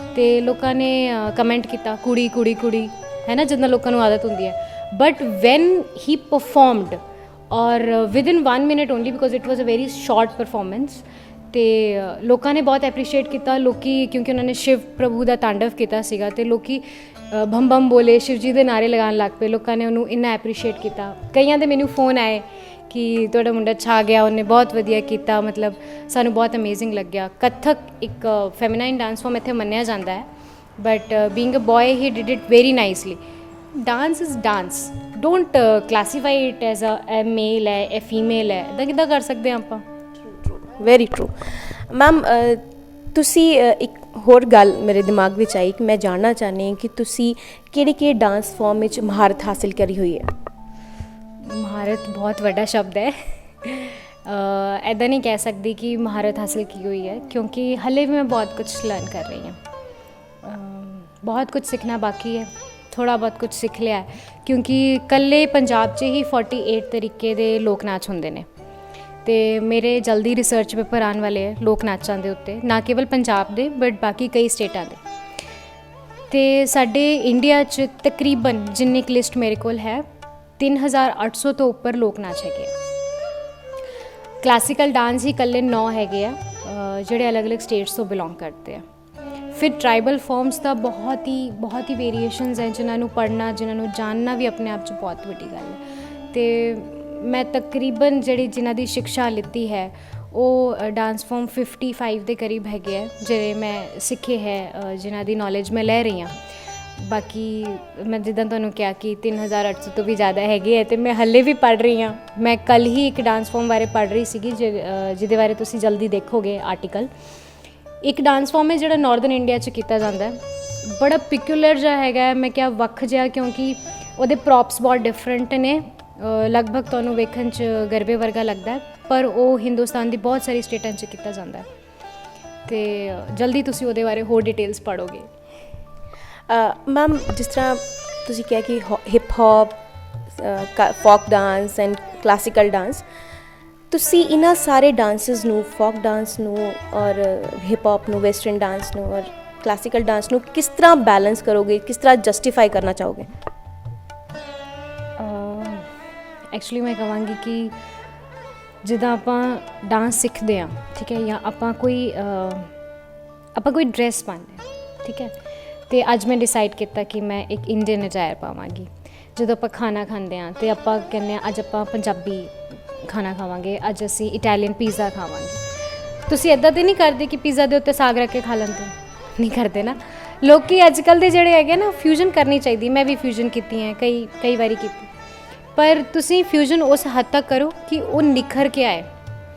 ਅਤੇ ਲੋਕਾਂ ਨੇ ਕਮੈਂਟ ਕੀਤਾ ਕੁੜੀ ਕੁੜੀ ਕੁੜੀ, ਹੈ ਨਾ, ਜਿੱਦਾਂ ਲੋਕਾਂ ਨੂੰ ਆਦਤ ਹੁੰਦੀ ਹੈ। ਬਟ ਵੈਨ ਹੀ ਪਰਫੋਰਮਡ ਔਰ within 1 minute only, because it was a very short performance, ਅਤੇ ਲੋਕਾਂ ਨੇ ਬਹੁਤ ਐਪਰੀਸ਼ੀਏਟ ਕੀਤਾ। ਲੋਕੀ ਕਿਉਂਕਿ ਉਹਨਾਂ ਨੇ ਸ਼ਿਵ ਪ੍ਰਭੂ ਦਾ ਤਾਂਡਵ ਕੀਤਾ ਸੀਗਾ, ਅਤੇ ਲੋਕੀ ਭੰਮ ਭੰਮ ਬੋਲੇ, ਸ਼ਿਵ ਜੀ ਦੇ ਨਾਅਰੇ ਲਗਾਉਣ ਲੱਗ ਪਏ। ਲੋਕਾਂ ਨੇ ਉਹਨੂੰ ਇੰਨਾ ਐਪਰੀਸ਼ੀਏਟ ਕੀਤਾ। ਕਈਆਂ ਦੇ ਮੈਨੂੰ ਫੋਨ ਆਏ ਕਿ ਤੁਹਾਡਾ ਮੁੰਡਾ ਛਾ ਗਿਆ, ਉਹਨੇ ਬਹੁਤ ਵਧੀਆ ਕੀਤਾ, ਮਤਲਬ ਸਾਨੂੰ ਬਹੁਤ ਅਮੇਜ਼ਿੰਗ ਲੱਗਿਆ। ਕੱਥਕ ਇੱਕ ਫੈਮੀਨਾਈਨ ਡਾਂਸ ਫਾਰਮ ਇੱਥੇ ਮੰਨਿਆ ਜਾਂਦਾ ਹੈ, but being a boy he did it very nicely. Dance is dance, don't classify it as a male ਹੈ, ਇਹ ਫੀਮੇਲ ਹੈ, ਇੱਦਾਂ ਕਿੱਦਾਂ ਕਰ ਸਕਦੇ ਹਾਂ ਆਪਾਂ। Very true. ਮੈਮ, ਤੁਸੀਂ ਇੱਕ ਹੋਰ ਗੱਲ ਮੇਰੇ ਦਿਮਾਗ ਵਿੱਚ ਆਈ ਕਿ ਮੈਂ ਜਾਣਨਾ ਚਾਹੁੰਦੀ ਹਾਂ ਕਿ ਤੁਸੀਂ ਕਿਹੜੇ ਡਾਂਸ ਫਾਰਮ ਵਿੱਚ ਮਹਾਰਤ ਹਾਸਿਲ ਕਰੀ ਹੋਈ ਹੈ। ਮਹਾਰਤ ਬਹੁਤ ਵੱਡਾ ਸ਼ਬਦ ਹੈ, ਇੱਦਾਂ ਨਹੀਂ ਕਹਿ ਸਕਦੀ ਕਿ ਮਹਾਰਤ ਹਾਸਿਲ ਕੀ ਹੋਈ ਹੈ, ਕਿਉਂਕਿ ਹਾਲੇ ਵੀ ਮੈਂ ਬਹੁਤ ਕੁਝ ਲਰਨ ਕਰ ਰਹੀ ਹਾਂ। ਬਹੁਤ ਕੁਝ ਸਿੱਖਣਾ ਬਾਕੀ ਹੈ, ਥੋੜ੍ਹਾ ਬਹੁਤ ਕੁਝ ਸਿੱਖ ਲਿਆ, ਕਿਉਂਕਿ ਇਕੱਲੇ ਪੰਜਾਬ 'ਚ ਹੀ 48 ਤਰੀਕੇ ਦੇ ਲੋਕ ਨਾਚ ਹੁੰਦੇ ਨੇ, ਅਤੇ ਮੇਰੇ ਜਲਦੀ ਰਿਸਰਚ ਪੇਪਰ ਆਉਣ ਵਾਲੇ ਹੈ ਲੋਕ ਨਾਚਾਂ ਦੇ ਉੱਤੇ, ਨਾ ਕੇਵਲ ਪੰਜਾਬ ਦੇ ਬਟ ਬਾਕੀ ਕਈ ਸਟੇਟਾਂ ਦੇ। ਅਤੇ ਸਾਡੇ ਇੰਡੀਆ 'ਚ ਤਕਰੀਬਨ ਜਿੰਨੀ ਕੁ ਲਿਸਟ ਮੇਰੇ ਕੋਲ ਹੈ 3800 ਤੋਂ ਉੱਪਰ ਲੋਕ ਨਾਚ ਹੈਗੇ ਆ। ਕਲਾਸੀਕਲ ਡਾਂਸ ਹੀ ਇਕੱਲੇ 9 ਹੈਗੇ ਆ ਜਿਹੜੇ ਅਲੱਗ-ਅਲੱਗ ਸਟੇਟਸ ਤੋਂ ਬਿਲੋਂਗ ਕਰਦੇ ਆ। ਫਿਰ ਟਰਾਈਬਲ ਫਾਰਮਸ ਦਾ ਬਹੁਤ ਹੀ ਵੇਰੀਏਸ਼ਨਸ ਹੈ, ਜਿਨ੍ਹਾਂ ਨੂੰ ਪੜ੍ਹਨਾ, ਜਿਨ੍ਹਾਂ ਨੂੰ ਜਾਣਨਾ ਵੀ ਆਪਣੇ ਆਪ 'ਚ ਬਹੁਤ ਵੱਡੀ ਗੱਲ ਹੈ। ਅਤੇ ਮੈਂ ਤਕਰੀਬਨ ਜਿਨ੍ਹਾਂ ਦੀ ਸਿੱਖਿਆ ਲਿੱਤੀ ਹੈ ਉਹ ਡਾਂਸ ਫਾਰਮ 55 ਦੇ ਕਰੀਬ ਹੈਗੇ ਹੈ ਜਿਹੜੇ ਮੈਂ ਸਿੱਖੇ ਹੈ, ਜਿਨ੍ਹਾਂ ਦੀ ਨੌਲੇਜ ਮੈਂ ਲੈ ਰਹੀ ਹਾਂ। ਬਾਕੀ ਮੈਂ ਜਿੱਦਾਂ ਤੁਹਾਨੂੰ ਕਿਹਾ ਕਿ 3800 ਤੋਂ ਵੀ ਜ਼ਿਆਦਾ ਹੈਗੇ ਹੈ, ਅਤੇ ਮੈਂ ਹਾਲੇ ਵੀ ਪੜ੍ਹ ਰਹੀ ਹਾਂ। ਮੈਂ ਕੱਲ੍ਹ ਹੀ ਇੱਕ ਡਾਂਸ ਫਾਰਮ ਬਾਰੇ ਪੜ੍ਹ ਰਹੀ ਸੀਗੀ ਜਿਹਦੇ ਬਾਰੇ ਤੁਸੀਂ ਜਲਦੀ ਦੇਖੋਗੇ ਆਰਟੀਕਲ। ਇੱਕ ਡਾਂਸ ਫਾਰਮ ਹੈ ਜਿਹੜਾ ਨਾਰਥਰਨ ਇੰਡੀਆ 'ਚ ਕੀਤਾ ਜਾਂਦਾ ਹੈ, ਬੜਾ ਪਿਕੂਲਰ ਜਿਹਾ ਹੈਗਾ, ਮੈਂ ਕਿਹਾ ਵੱਖ ਜਿਹਾ, ਕਿਉਂਕਿ ਉਹਦੇ ਪ੍ਰੋਪਸ ਬਹੁਤ ਡਿਫਰੈਂਟ ਨੇ। ਲਗਭਗ ਤੁਹਾਨੂੰ ਵੇਖਣ 'ਚ ਗਰਬੇ ਵਰਗਾ ਲੱਗਦਾ ਹੈ, ਪਰ ਉਹ ਹਿੰਦੁਸਤਾਨ ਦੀ ਬਹੁਤ ਸਾਰੀ ਸਟੇਟਾਂ 'ਚ ਕੀਤਾ ਜਾਂਦਾ ਹੈ। ਤੇ ਜਲਦੀ ਤੁਸੀਂ ਉਹਦੇ ਬਾਰੇ ਹੋਰ ਡਿਟੇਲਸ ਪੜ੍ਹੋਗੇ। ਮੈਮ, ਜਿਸ ਤਰ੍ਹਾਂ ਤੁਸੀਂ ਕਿਹਾ ਕਿ hip hop, folk dance and classical dance, ਤੁਸੀਂ ਇਹਨਾਂ ਸਾਰੇ ਡਾਂਸਿਸ ਨੂੰ, ਫੋਕ ਡਾਂਸ ਨੂੰ ਔਰ ਹਿਪ ਹੌਪ ਨੂੰ, ਵੈਸਟਰਨ ਡਾਂਸ ਨੂੰ ਔਰ ਕਲਾਸੀਕਲ ਡਾਂਸ ਨੂੰ ਕਿਸ ਤਰ੍ਹਾਂ ਬੈਲੈਂਸ ਕਰੋਗੇ, ਕਿਸ ਤਰ੍ਹਾਂ ਜਸਟੀਫਾਈ ਕਰਨਾ ਚਾਹੋਗੇ? ਐਕਚੁਅਲੀ ਮੈਂ ਕਹਾਂਗੀ ਕਿ ਜਿੱਦਾਂ ਆਪਾਂ ਡਾਂਸ ਸਿੱਖਦੇ ਹਾਂ, ਠੀਕ ਹੈ, ਜਾਂ ਆਪਾਂ ਕੋਈ ਡਰੈਸ ਪਾਉਂਦੇ ਹਾਂ, ਠੀਕ ਹੈ, ਅਤੇ ਅੱਜ ਮੈਂ ਡਿਸਾਈਡ ਕੀਤਾ ਕਿ ਮੈਂ ਇੱਕ ਇੰਡੀਅਨ ਅਟਾਇਰ ਪਾਵਾਂਗੀ। ਜਦੋਂ ਆਪਾਂ ਖਾਣਾ ਖਾਂਦੇ ਹਾਂ ਅਤੇ ਆਪਾਂ ਕਹਿੰਦੇ ਹਾਂ ਅੱਜ ਆਪਾਂ ਪੰਜਾਬੀ ਖਾਣਾ ਖਾਵਾਂਗੇ, ਅੱਜ ਅਸੀਂ ਇਟਾਲੀਅਨ ਪੀਜ਼ਾ ਖਾਵਾਂਗੇ। ਤੁਸੀਂ ਇੱਦਾਂ ਤਾਂ ਨਹੀਂ ਕਰਦੇ ਕਿ ਪੀਜ਼ਾ ਦੇ ਉੱਤੇ ਸਾਗ ਰੱਖ ਕੇ ਖਾ ਲੈਂਦੇ? ਨਹੀਂ ਕਰਦੇ ਨਾ। ਲੋਕ ਅੱਜ ਕੱਲ੍ਹ ਦੇ ਜਿਹੜੇ ਹੈਗੇ ਨਾ, ਫਿਊਜ਼ਨ ਕਰਨੀ ਚਾਹੀਦੀ। ਮੈਂ ਵੀ ਫਿਊਜ਼ਨ ਕੀਤੀ ਹੈ, ਕਈ ਵਾਰੀ ਕੀਤੀ, ਪਰ ਤੁਸੀਂ ਫਿਊਜ਼ਨ ਉਸ ਹੱਦ ਤੱਕ ਕਰੋ ਕਿ ਉਹ ਨਿਖਰ ਕੇ ਆਏ।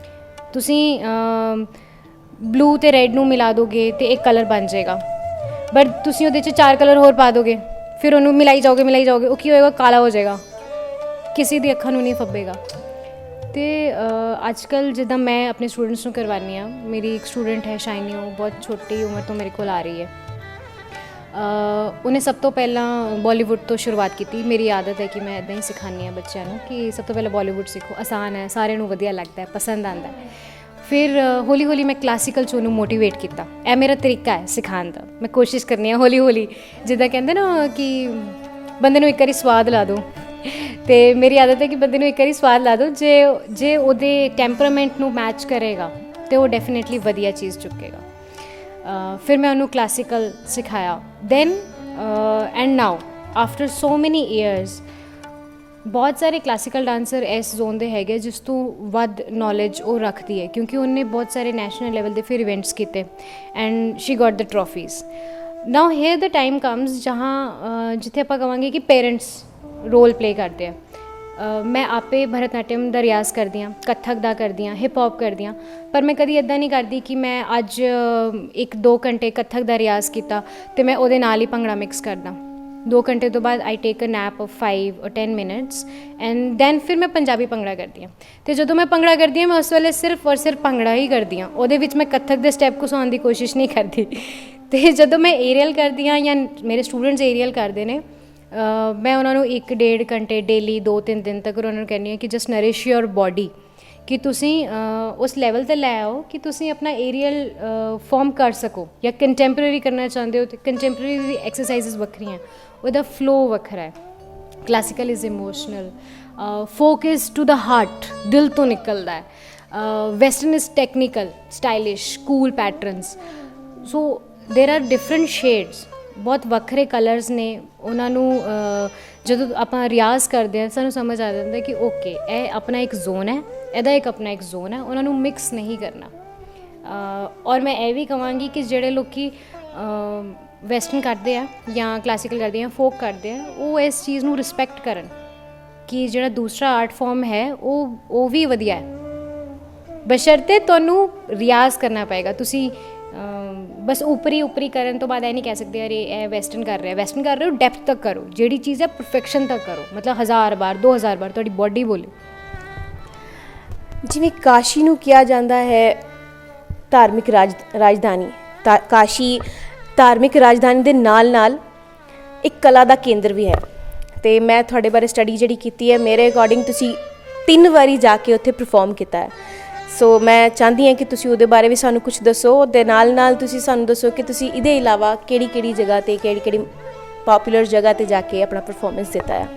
ਤੁਸੀਂ ਬਲੂ ਅਤੇ ਰੈੱਡ ਨੂੰ ਮਿਲਾ ਦੋਗੇ ਅਤੇ ਇੱਕ ਕਲਰ ਬਣ ਜਾਏਗਾ, ਬਟ ਤੁਸੀਂ ਉਹਦੇ 'ਚ 4 ਕਲਰ ਹੋਰ ਪਾ ਦੋਗੇ, ਫਿਰ ਉਹਨੂੰ ਮਿਲਾਈ ਜਾਓਗੇ, ਉਹ ਕੀ ਹੋਏਗਾ? ਕਾਲਾ ਹੋ ਜਾਏਗਾ, ਕਿਸੇ ਦੀ ਅੱਖਾਂ ਨੂੰ ਨਹੀਂ ਫੱਬੇਗਾ। ਅਤੇ ਅੱਜ ਕੱਲ੍ਹ ਜਿੱਦਾਂ ਮੈਂ ਆਪਣੇ ਸਟੂਡੈਂਟਸ ਨੂੰ ਕਰਵਾਉਂਦੀ ਹਾਂ, ਮੇਰੀ ਇੱਕ ਸਟੂਡੈਂਟ ਹੈ ਸ਼ਾਇਨੀ, ਉਹ ਬਹੁਤ ਛੋਟੀ ਉਮਰ ਤੋਂ ਮੇਰੇ ਕੋਲ ਆ ਰਹੀ ਹੈ। ਉਹਨੇ ਸਭ ਤੋਂ ਪਹਿਲਾਂ ਬਾਲੀਵੁੱਡ ਤੋਂ ਸ਼ੁਰੂਆਤ ਕੀਤੀ। ਮੇਰੀ ਆਦਤ ਹੈ ਕਿ ਮੈਂ ਇੱਦਾਂ ਹੀ ਸਿਖਾਉਂਦੀ ਹਾਂ ਬੱਚਿਆਂ ਨੂੰ ਕਿ ਸਭ ਤੋਂ ਪਹਿਲਾਂ ਬਾਲੀਵੁੱਡ ਸਿੱਖੋ, ਆਸਾਨ ਹੈ, ਸਾਰਿਆਂ ਨੂੰ ਵਧੀਆ ਲੱਗਦਾ ਹੈ, ਪਸੰਦ ਆਉਂਦਾ ਹੈ। ਫਿਰ ਹੌਲੀ ਹੌਲੀ ਮੈਂ ਕਲਾਸੀਕਲ 'ਚ ਉਹਨੂੰ ਮੋਟੀਵੇਟ ਕੀਤਾ। ਇਹ ਮੇਰਾ ਤਰੀਕਾ ਹੈ ਸਿਖਾਉਣ ਦਾ। ਮੈਂ ਕੋਸ਼ਿਸ਼ ਕਰਨੀ ਹਾਂ ਹੌਲੀ ਹੌਲੀ, ਜਿੱਦਾਂ ਕਹਿੰਦੇ ਨਾ ਕਿ ਬੰਦੇ ਨੂੰ ਇੱਕ ਵਾਰੀ ਸਵਾਦ ਲਾ ਦਿਓ, ਅਤੇ ਮੇਰੀ ਆਦਤ ਹੈ ਕਿ ਬੰਦੇ ਨੂੰ ਇੱਕ ਵਾਰੀ ਸਵਾਦ ਲਾ ਦਿਓ। ਜੇ ਉਹਦੇ ਟੈਂਪਰਾਮੈਂਟ ਨੂੰ ਮੈਚ ਕਰੇਗਾ ਤਾਂ ਉਹ ਡੈਫੀਨੇਟਲੀ ਵਧੀਆ ਚੀਜ਼ ਚੁੱਕੇਗਾ। ਫਿਰ ਮੈਂ ਉਹਨੂੰ ਕਲਾਸੀਕਲ ਸਿਖਾਇਆ। ਦੈਨ ਐਂਡ ਨਾਓ ਆਫਟਰ ਸੋ ਮੈਨੀ ਈਅਰਸ ਬਹੁਤ ਸਾਰੇ ਕਲਾਸੀਕਲ ਡਾਂਸਰ ਇਸ ਜ਼ੋਨ ਦੇ ਹੈਗੇ ਜਿਸ ਤੋਂ ਵੱਧ ਨੌਲੇਜ ਉਹ ਰੱਖਦੀ ਹੈ, ਕਿਉਂਕਿ ਉਹਨੇ ਬਹੁਤ ਸਾਰੇ ਨੈਸ਼ਨਲ ਲੈਵਲ ਦੇ ਫਿਰ ਇਵੈਂਟਸ ਕੀਤੇ and she got the trophies. Now here the time comes ਜਿੱਥੇ ਆਪਾਂ ਕਹਾਂਗੇ ਕਿ ਪੇਰੈਂਟਸ ਰੋਲ ਪਲੇ ਕਰਦੇ ਆ। ਮੈਂ ਆਪੇ ਭਰਤਨਾਟਿਅਮ ਦਾ ਰਿਆਜ਼ ਕਰਦੀ ਹਾਂ, ਕੱਥਕ ਦਾ ਕਰਦੀ ਹਾਂ, ਹਿਪ ਹੌਪ ਕਰਦੀ ਹਾਂ, ਪਰ ਮੈਂ ਕਦੀ ਇੱਦਾਂ ਨਹੀਂ ਕਰਦੀ ਕਿ ਮੈਂ ਅੱਜ 1-2 ਘੰਟੇ ਕੱਥਕ ਦਾ ਰਿਆਜ਼ ਕੀਤਾ ਅਤੇ ਮੈਂ ਉਹਦੇ ਨਾਲ ਹੀ ਭੰਗੜਾ ਮਿਕਸ ਕਰਦਾ। 2 ਘੰਟੇ ਤੋਂ ਬਾਅਦ I take a nap of 5 or 10 minutes and then ਫਿਰ ਮੈਂ ਪੰਜਾਬੀ ਭੰਗੜਾ ਕਰਦੀ ਹਾਂ। ਅਤੇ ਜਦੋਂ ਮੈਂ ਭੰਗੜਾ ਕਰਦੀ ਹਾਂ, ਮੈਂ ਉਸ ਵੇਲੇ ਸਿਰਫ ਔਰ ਸਿਰਫ ਭੰਗੜਾ ਹੀ ਕਰਦੀ ਹਾਂ। ਉਹਦੇ ਵਿੱਚ ਮੈਂ ਕੱਥਕ ਦੇ ਸਟੈਪ ਘੁਸਾਉਣ ਦੀ ਕੋਸ਼ਿਸ਼ ਨਹੀਂ ਕਰਦੀ। ਅਤੇ ਜਦੋਂ ਮੈਂ ਏਰੀਅਲ ਕਰਦੀ ਹਾਂ ਜਾਂ ਮੇਰੇ ਸਟੂਡੈਂਟਸ ਏਰੀਅਲ ਕਰਦੇ ਨੇ, ਮੈਂ ਉਹਨਾਂ ਨੂੰ 1-1.5 ਘੰਟੇ ਡੇਲੀ 2-3 ਦਿਨ ਤੱਕ ਉਹਨਾਂ ਨੂੰ ਕਹਿੰਦੀ ਹਾਂ ਕਿ ਜਸਟ ਨਰਿਸ਼ ਯੋਰ ਬੋਡੀ, ਕਿ ਤੁਸੀਂ ਉਸ ਲੈਵਲ 'ਤੇ ਲੈ ਆਓ ਕਿ ਤੁਸੀਂ ਆਪਣਾ ਏਰੀਅਲ ਫੋਰਮ ਕਰ ਸਕੋ। ਜਾਂ ਕੰਟੈਂਪਰੇਰੀ ਕਰਨਾ ਚਾਹੁੰਦੇ ਹੋ ਤਾਂ ਕੰਟੈਂਪਰੇਰੀ ਦੀ ਐਕਸਰਸਾਈਜ਼ਸ ਵੱਖਰੀਆਂ, ਉਹਦਾ ਫਲੋ ਵੱਖਰਾ ਹੈ। Classical is emotional, folk is to the heart, ਦਿਲ ਤੋਂ ਨਿਕਲਦਾ ਹੈ। Western is technical, stylish, cool patterns. So there are different shades, ਬਹੁਤ ਵੱਖਰੇ ਕਲਰਸ ਨੇ। ਉਹਨਾਂ ਨੂੰ ਜਦੋਂ ਆਪਾਂ ਰਿਆਜ਼ ਕਰਦੇ ਹਾਂ ਸਾਨੂੰ ਸਮਝ ਆ ਜਾਂਦਾ ਕਿ ਓਕੇ ਇਹ ਆਪਣਾ ਇੱਕ ਜ਼ੋਨ ਹੈ, ਇਹਦਾ ਇੱਕ ਆਪਣਾ ਇੱਕ ਜ਼ੋਨ ਹੈ, ਉਹਨਾਂ ਨੂੰ ਮਿਕਸ ਨਹੀਂ ਕਰਨਾ। ਔਰ ਮੈਂ ਇਹ ਵੀ ਕਹਾਂਗੀ ਕਿ ਜਿਹੜੇ ਲੋਕ ਵੈਸਟਰਨ ਕਰਦੇ ਆ ਜਾਂ ਕਲਾਸੀਕਲ ਕਰਦੇ ਆ, ਫੋਕ ਕਰਦੇ ਆ, ਉਹ ਇਸ ਚੀਜ਼ ਨੂੰ ਰਿਸਪੈਕਟ ਕਰਨ ਕਿ ਜਿਹੜਾ ਦੂਸਰਾ ਆਰਟ ਫਾਰਮ ਹੈ ਉਹ ਵੀ ਵਧੀਆ ਹੈ, ਬਸ਼ਰਤੇ ਤੁਹਾਨੂੰ ਰਿਆਜ਼ ਕਰਨਾ ਪਏਗਾ। ਤੁਸੀਂ ਬਸ ਉੱਪਰੀ ਕਰਨ ਤੋਂ ਬਾਅਦ ਇਹ ਨਹੀਂ ਕਹਿ ਸਕਦੇ ਅਰੇ ਇਹ ਵੈਸਟਰਨ ਕਰ ਰਹੇ ਹੋ, ਡੈਪਥ ਤੱਕ ਕਰੋ। ਜਿਹੜੀ ਚੀਜ਼ ਹੈ ਪਰਫੈਕਸ਼ਨ ਤੱਕ ਕਰੋ, ਮਤਲਬ 1000 ਵਾਰ 2000 ਵਾਰ ਤੁਹਾਡੀ ਬੋਡੀ ਬੋਲੇ। ਜਿਵੇਂ ਕਾਸ਼ੀ ਨੂੰ ਕਿਹਾ ਜਾਂਦਾ ਹੈ ਧਾਰਮਿਕ ਰਾਜਧਾਨੀ, ਕਾਸ਼ੀ ਧਾਰਮਿਕ ਰਾਜਧਾਨੀ ਦੇ ਨਾਲ ਇੱਕ ਕਲਾ ਦਾ ਕੇਂਦਰ ਵੀ ਹੈ। ਅਤੇ ਮੈਂ ਤੁਹਾਡੇ ਬਾਰੇ ਸਟੱਡੀ ਜਿਹੜੀ ਕੀਤੀ ਹੈ, ਮੇਰੇ ਅਕੋਰਡਿੰਗ ਤੁਸੀਂ 3 ਵਾਰੀ ਜਾ ਕੇ ਉੱਥੇ ਪਰਫੋਰਮ ਕੀਤਾ ਹੈ। ਸੋ ਮੈਂ ਚਾਹੁੰਦੀ ਹਾਂ ਕਿ ਤੁਸੀਂ ਉਹਦੇ ਬਾਰੇ ਵੀ ਸਾਨੂੰ ਕੁਛ ਦੱਸੋ। ਉਹਦੇ ਨਾਲ ਤੁਸੀਂ ਸਾਨੂੰ ਦੱਸੋ ਕਿ ਤੁਸੀਂ ਇਹਦੇ ਇਲਾਵਾ ਕਿਹੜੀ ਜਗ੍ਹਾ 'ਤੇ ਕਿਹੜੀ ਪੋਪੂਲਰ ਜਗ੍ਹਾ 'ਤੇ ਜਾ ਕੇ ਆਪਣਾ ਪਰਫੋਰਮੈਂਸ ਦਿੱਤਾ ਹੈ।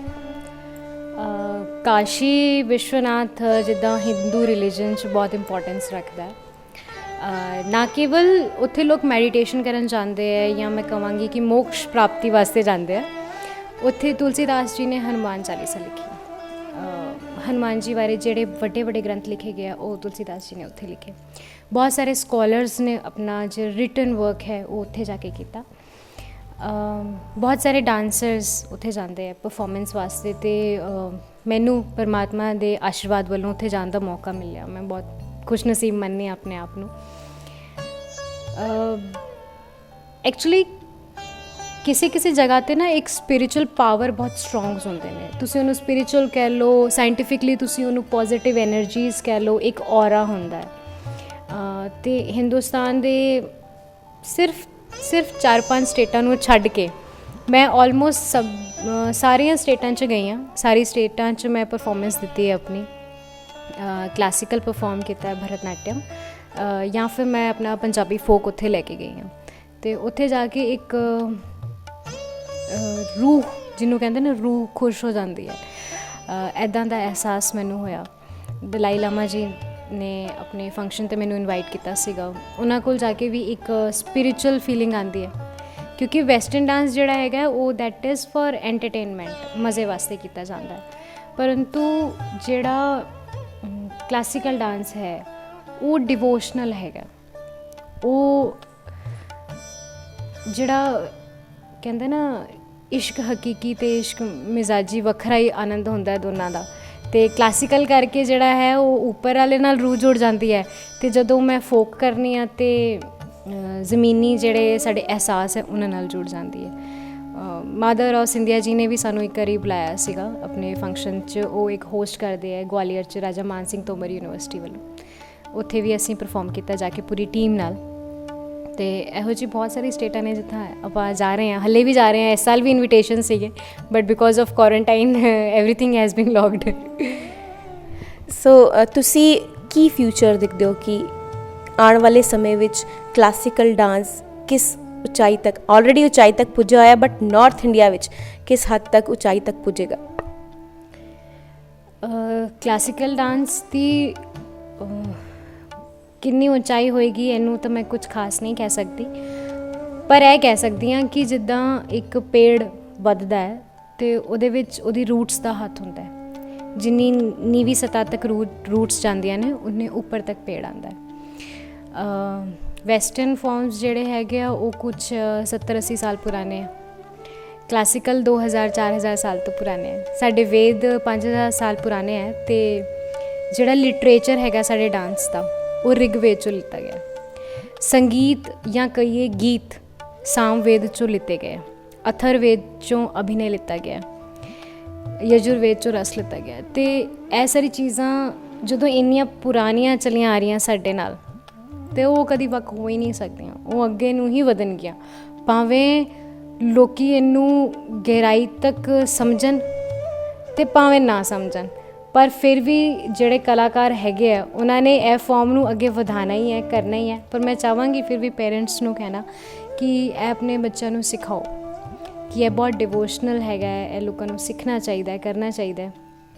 ਕਾਸ਼ੀ ਵਿਸ਼ਵਨਾਥ ਜਿੱਦਾਂ ਹਿੰਦੂ ਰਿਲੀਜਨ 'ਚ ਬਹੁਤ ਇੰਪੋਰਟੈਂਸ ਰੱਖਦਾ ਹੈ। ਨਾ ਕੇਵਲ ਉੱਥੇ ਲੋਕ ਮੈਡੀਟੇਸ਼ਨ ਕਰਨ ਜਾਂਦੇ ਹੈ ਜਾਂ ਮੈਂ ਕਹਾਂਗੀ ਕਿ ਮੋਕਸ਼ ਪ੍ਰਾਪਤੀ ਵਾਸਤੇ ਜਾਂਦੇ ਆ। ਉੱਥੇ ਤੁਲਸੀਦਾਸ ਜੀ ਨੇ ਹਨੂੰਮਾਨ ਚਾਲੀਸਾ ਲਿਖੀ। ਹਨੂੰਮਾਨ ਜੀ ਬਾਰੇ ਜਿਹੜੇ ਵੱਡੇ ਗ੍ਰੰਥ ਲਿਖੇ ਗਏ ਆ ਉਹ ਤੁਲਸੀਦਾਸ ਜੀ ਨੇ ਉੱਥੇ ਲਿਖੇ। ਬਹੁਤ ਸਾਰੇ ਸਕੋਲਰਸ ਨੇ ਆਪਣਾ ਜੋ ਰਿਟਨ ਵਰਕ ਹੈ ਉਹ ਉੱਥੇ ਜਾ ਕੇ ਕੀਤਾ। ਬਹੁਤ ਸਾਰੇ ਡਾਂਸਰਸ ਉੱਥੇ ਜਾਂਦੇ ਆ ਪਰਫੋਰਮੈਂਸ ਵਾਸਤੇ, ਅਤੇ ਮੈਨੂੰ ਪਰਮਾਤਮਾ ਦੇ ਆਸ਼ੀਰਵਾਦ ਵੱਲੋਂ ਉੱਥੇ ਜਾਣ ਦਾ ਮੌਕਾ ਮਿਲਿਆ। ਮੈਂ ਬਹੁਤ ਖੁਸ਼ਨਸੀਬ ਮੰਨਦੀ ਹਾਂ ਆਪਣੇ ਆਪ ਨੂੰ। ਐਕਚੁਅਲੀ ਕਿਸੇ ਜਗ੍ਹਾ 'ਤੇ ਨਾ ਇੱਕ ਸਪਿਰਿਚੁਅਲ ਪਾਵਰ ਬਹੁਤ ਸਟਰੋਂਗਸ ਹੁੰਦੇ ਨੇ। ਤੁਸੀਂ ਉਹਨੂੰ ਸਪਿਰਿਚੁਅਲ ਕਹਿ ਲਓ, ਸਾਇੰਟੀਫਿਕਲੀ ਤੁਸੀਂ ਉਹਨੂੰ ਪੋਜ਼ੀਟਿਵ ਐਨਰਜੀਜ਼ ਕਹਿ ਲਓ, ਇੱਕ ਔਰਾ ਹੁੰਦਾ ਹੈ। ਤੇ ਹਿੰਦੁਸਤਾਨ ਦੇ ਸਿਰਫ 4-5 ਸਟੇਟਾਂ ਨੂੰ ਛੱਡ ਕੇ ਮੈਂ ਆਲਮੋਸਟ ਸਾਰੀਆਂ ਸਟੇਟਾਂ 'ਚ ਗਈ ਹਾਂ। ਸਾਰੀ ਸਟੇਟਾਂ 'ਚ ਮੈਂ ਪਰਫੋਰਮੈਂਸ ਦਿੱਤੀ ਹੈ ਆਪਣੀ। ਕਲਾਸੀਕਲ ਪਰਫੋਰਮ ਕੀਤਾ ਹੈ, ਭਰਤਨਾਟਿਅਮ, ਜਾਂ ਫਿਰ ਮੈਂ ਆਪਣਾ ਪੰਜਾਬੀ ਫੋਕ ਉੱਥੇ ਲੈ ਕੇ ਗਈ ਹਾਂ। ਅਤੇ ਉੱਥੇ ਜਾ ਕੇ ਇੱਕ ਰੂਹ, ਜਿਹਨੂੰ ਕਹਿੰਦੇ ਨੇ ਰੂਹ ਖੁਸ਼ ਹੋ ਜਾਂਦੀ ਹੈ, ਇੱਦਾਂ ਦਾ ਅਹਿਸਾਸ ਮੈਨੂੰ ਹੋਇਆ। ਦਲਾਈ ਲਾਮਾ ਜੀ ਨੇ ਆਪਣੇ ਫੰਕਸ਼ਨ 'ਤੇ ਮੈਨੂੰ ਇਨਵਾਈਟ ਕੀਤਾ ਸੀਗਾ। ਉਹਨਾਂ ਕੋਲ ਜਾ ਕੇ ਵੀ ਇੱਕ ਸਪਿਰਿਚੁਅਲ ਫੀਲਿੰਗ ਆਉਂਦੀ ਹੈ, ਕਿਉਂਕਿ ਵੈਸਟਰਨ ਡਾਂਸ ਜਿਹੜਾ ਹੈਗਾ ਉਹ ਦੈਟ ਇਜ਼ ਫॉर ਐਂਟਰਟੇਨਮੈਂਟ, ਮਜ਼ੇ ਵਾਸਤੇ ਕੀਤਾ ਜਾਂਦਾ ਹੈ। ਪਰੰਤੂ ਜਿਹੜਾ ਕਲਾਸੀਕਲ ਡਾਂਸ ਹੈ ਉਹ ਡਿਵੋਸ਼ਨਲ ਹੈਗਾ। ਉਹ ਜਿਹੜਾ ਕਹਿੰਦੇ ਨਾ ਇਸ਼ਕ ਹਕੀਕੀ ਅਤੇ ਇਸ਼ਕ ਮਿਜ਼ਾਜੀ, ਵੱਖਰਾ ਹੀ ਆਨੰਦ ਹੁੰਦਾ ਹੈ ਦੋਨਾਂ ਦਾ। ਅਤੇ ਕਲਾਸੀਕਲ ਕਰਕੇ ਜਿਹੜਾ ਹੈ ਉਹ ਉੱਪਰ ਵਾਲੇ ਨਾਲ ਰੂਹ ਜੁੜ ਜਾਂਦੀ ਹੈ, ਅਤੇ ਜਦੋਂ ਮੈਂ ਫੋਕ ਕਰਨੀ ਆ ਅਤੇ ਜ਼ਮੀਨੀ ਜਿਹੜੇ ਸਾਡੇ ਅਹਿਸਾਸ ਹੈ ਉਹਨਾਂ ਨਾਲ ਜੁੜ ਜਾਂਦੀ ਹੈ। ਮਾਧਵ ਰਾਓ ਸਿੰਧੀਆ ਜੀ ਨੇ ਵੀ ਸਾਨੂੰ ਇੱਕ ਵਾਰੀ ਬੁਲਾਇਆ ਸੀਗਾ ਆਪਣੇ ਫੰਕਸ਼ਨ 'ਚ। ਉਹ ਇੱਕ ਹੋਸਟ ਕਰਦੇ ਹੈ ਗਵਾਲੀਅਰ 'ਚ, ਰਾਜਾ ਮਾਨ ਸਿੰਘ ਤੋਮਰ ਯੂਨੀਵਰਸਿਟੀ ਵੱਲੋਂ। ਉੱਥੇ ਵੀ ਅਸੀਂ ਪਰਫੋਰਮ ਕੀਤਾ ਜਾ ਕੇ ਪੂਰੀ ਟੀਮ ਨਾਲ। ਅਤੇ ਇਹੋ ਜਿਹੀ ਬਹੁਤ ਸਾਰੀ ਸਟੇਟਾਂ ਨੇ ਜਿੱਥਾਂ ਆਪਾਂ ਜਾ ਰਹੇ ਹਾਂ, ਹਾਲੇ ਵੀ ਜਾ ਰਹੇ ਹਾਂ। ਇਸ ਸਾਲ ਵੀ ਇਨਵੀਟੇਸ਼ਨ ਸੀਗੇ, but because of quarantine everything has been locked. So ਤੁਸੀਂ ਕੀ ਫਿਊਚਰ ਦਿਖਦੇ ਹੋ ਕਿ ਆਉਣ ਵਾਲੇ ਸਮੇਂ ਵਿੱਚ ਕਲਾਸੀਕਲ ਡਾਂਸ ਕਿਸ ਉਚਾਈ ਤੱਕ, ਆਲਰੇਡੀ ਉਚਾਈ ਤੱਕ ਪੁੱਜਿਆ ਹੋਇਆ, ਬਟ ਨਾਰਥ ਇੰਡੀਆ ਵਿੱਚ ਕਿਸ ਹੱਦ ਤੱਕ ਉਚਾਈ ਤੱਕ ਪੁੱਜੇਗਾ? ਕਲਾਸੀਕਲ ਡਾਂਸ ਦੀ ਕਿੰਨੀ ਉਚਾਈ ਹੋਏਗੀ ਇਹਨੂੰ ਤਾਂ ਮੈਂ ਕੁਝ ਖਾਸ ਨਹੀਂ ਕਹਿ ਸਕਦੀ, ਪਰ ਇਹ ਕਹਿ ਸਕਦੀ ਹਾਂ ਕਿ ਜਿੱਦਾਂ ਇੱਕ ਪੇੜ ਵੱਧਦਾ ਹੈ ਅਤੇ ਉਹਦੇ ਵਿੱਚ ਉਹਦੀ ਰੂਟਸ ਦਾ ਹੱਥ ਹੁੰਦਾ ਹੈ। ਜਿੰਨੀ ਨੀਵੀਂ ਸਤਹ ਤੱਕ ਰੂਟਸ ਜਾਂਦੀਆਂ ਨੇ ਉਨੇ ਉੱਪਰ ਤੱਕ ਪੇੜ ਆਉਂਦਾ ਹੈ। ਵੈਸਟਰਨ ਫੋਰਮਸ ਜਿਹੜੇ ਹੈਗੇ ਆ ਉਹ ਕੁਛ 70-80 ਸਾਲ ਪੁਰਾਣੇ ਆ। ਕਲਾਸੀਕਲ 2000-4000 ਸਾਲ ਤੋਂ ਪੁਰਾਣੇ ਹੈ। ਸਾਡੇ ਵੇਦ 5000 ਸਾਲ ਪੁਰਾਣੇ ਹੈ। ਅਤੇ ਜਿਹੜਾ ਲਿਟਰੇਚਰ ਹੈਗਾ ਸਾਡੇ ਡਾਂਸ ਦਾ ਉਹ ਰਿਗਵੇਦ 'ਚੋਂ ਲਿੱਤਾ ਗਿਆ। ਸੰਗੀਤ ਜਾਂ ਕਹੀਏ ਗੀਤ ਸਾਮਵੇਦ 'ਚੋਂ ਲਿੱਤੇ ਗਏ, ਅਥਰਵੇਦ 'ਚੋਂ ਅਭਿਨੇ ਲਿੱਤਾ ਗਿਆ, ਯਜੁਰਵੇਦ 'ਚੋਂ ਰਸ ਲਿੱਤਾ ਗਿਆ। ਅਤੇ ਇਹ ਸਾਰੀ ਚੀਜ਼ਾਂ ਜਦੋਂ ਇੰਨੀਆਂ ਪੁਰਾਣੀਆਂ ਚਲੀਆਂ ਆ ਰਹੀਆਂ ਸਾਡੇ ਨਾਲ, ਅਤੇ ਉਹ ਕਦੀ ਵੱਖ ਹੋ ਹੀ ਨਹੀਂ ਸਕਦੀਆਂ। ਉਹ ਅੱਗੇ ਨੂੰ ਹੀ ਵਧਣਗੀਆਂ, ਭਾਵੇਂ ਲੋਕ ਇਹਨੂੰ ਗਹਿਰਾਈ ਤੱਕ ਸਮਝਣ ਅਤੇ ਭਾਵੇਂ ਨਾ ਸਮਝਣ। ਪਰ ਫਿਰ ਵੀ ਜਿਹੜੇ ਕਲਾਕਾਰ ਹੈਗੇ ਆ ਉਹਨਾਂ ਨੇ ਇਹ ਫੋਰਮ ਨੂੰ ਅੱਗੇ ਵਧਾਉਣਾ ਹੀ ਹੈ, ਕਰਨਾ ਹੀ ਹੈ। ਪਰ ਮੈਂ ਚਾਹਾਂਗੀ ਫਿਰ ਵੀ ਪੇਰੈਂਟਸ ਨੂੰ ਕਹਿਣਾ ਕਿ ਇਹ ਆਪਣੇ ਬੱਚਿਆਂ ਨੂੰ ਸਿਖਾਓ ਕਿ ਇਹ ਬਹੁਤ ਡਿਵੋਸ਼ਨਲ ਹੈਗਾ ਹੈ, ਇਹ ਲੋਕਾਂ ਨੂੰ ਸਿੱਖਣਾ ਚਾਹੀਦਾ ਹੈ, ਕਰਨਾ ਚਾਹੀਦਾ ਹੈ।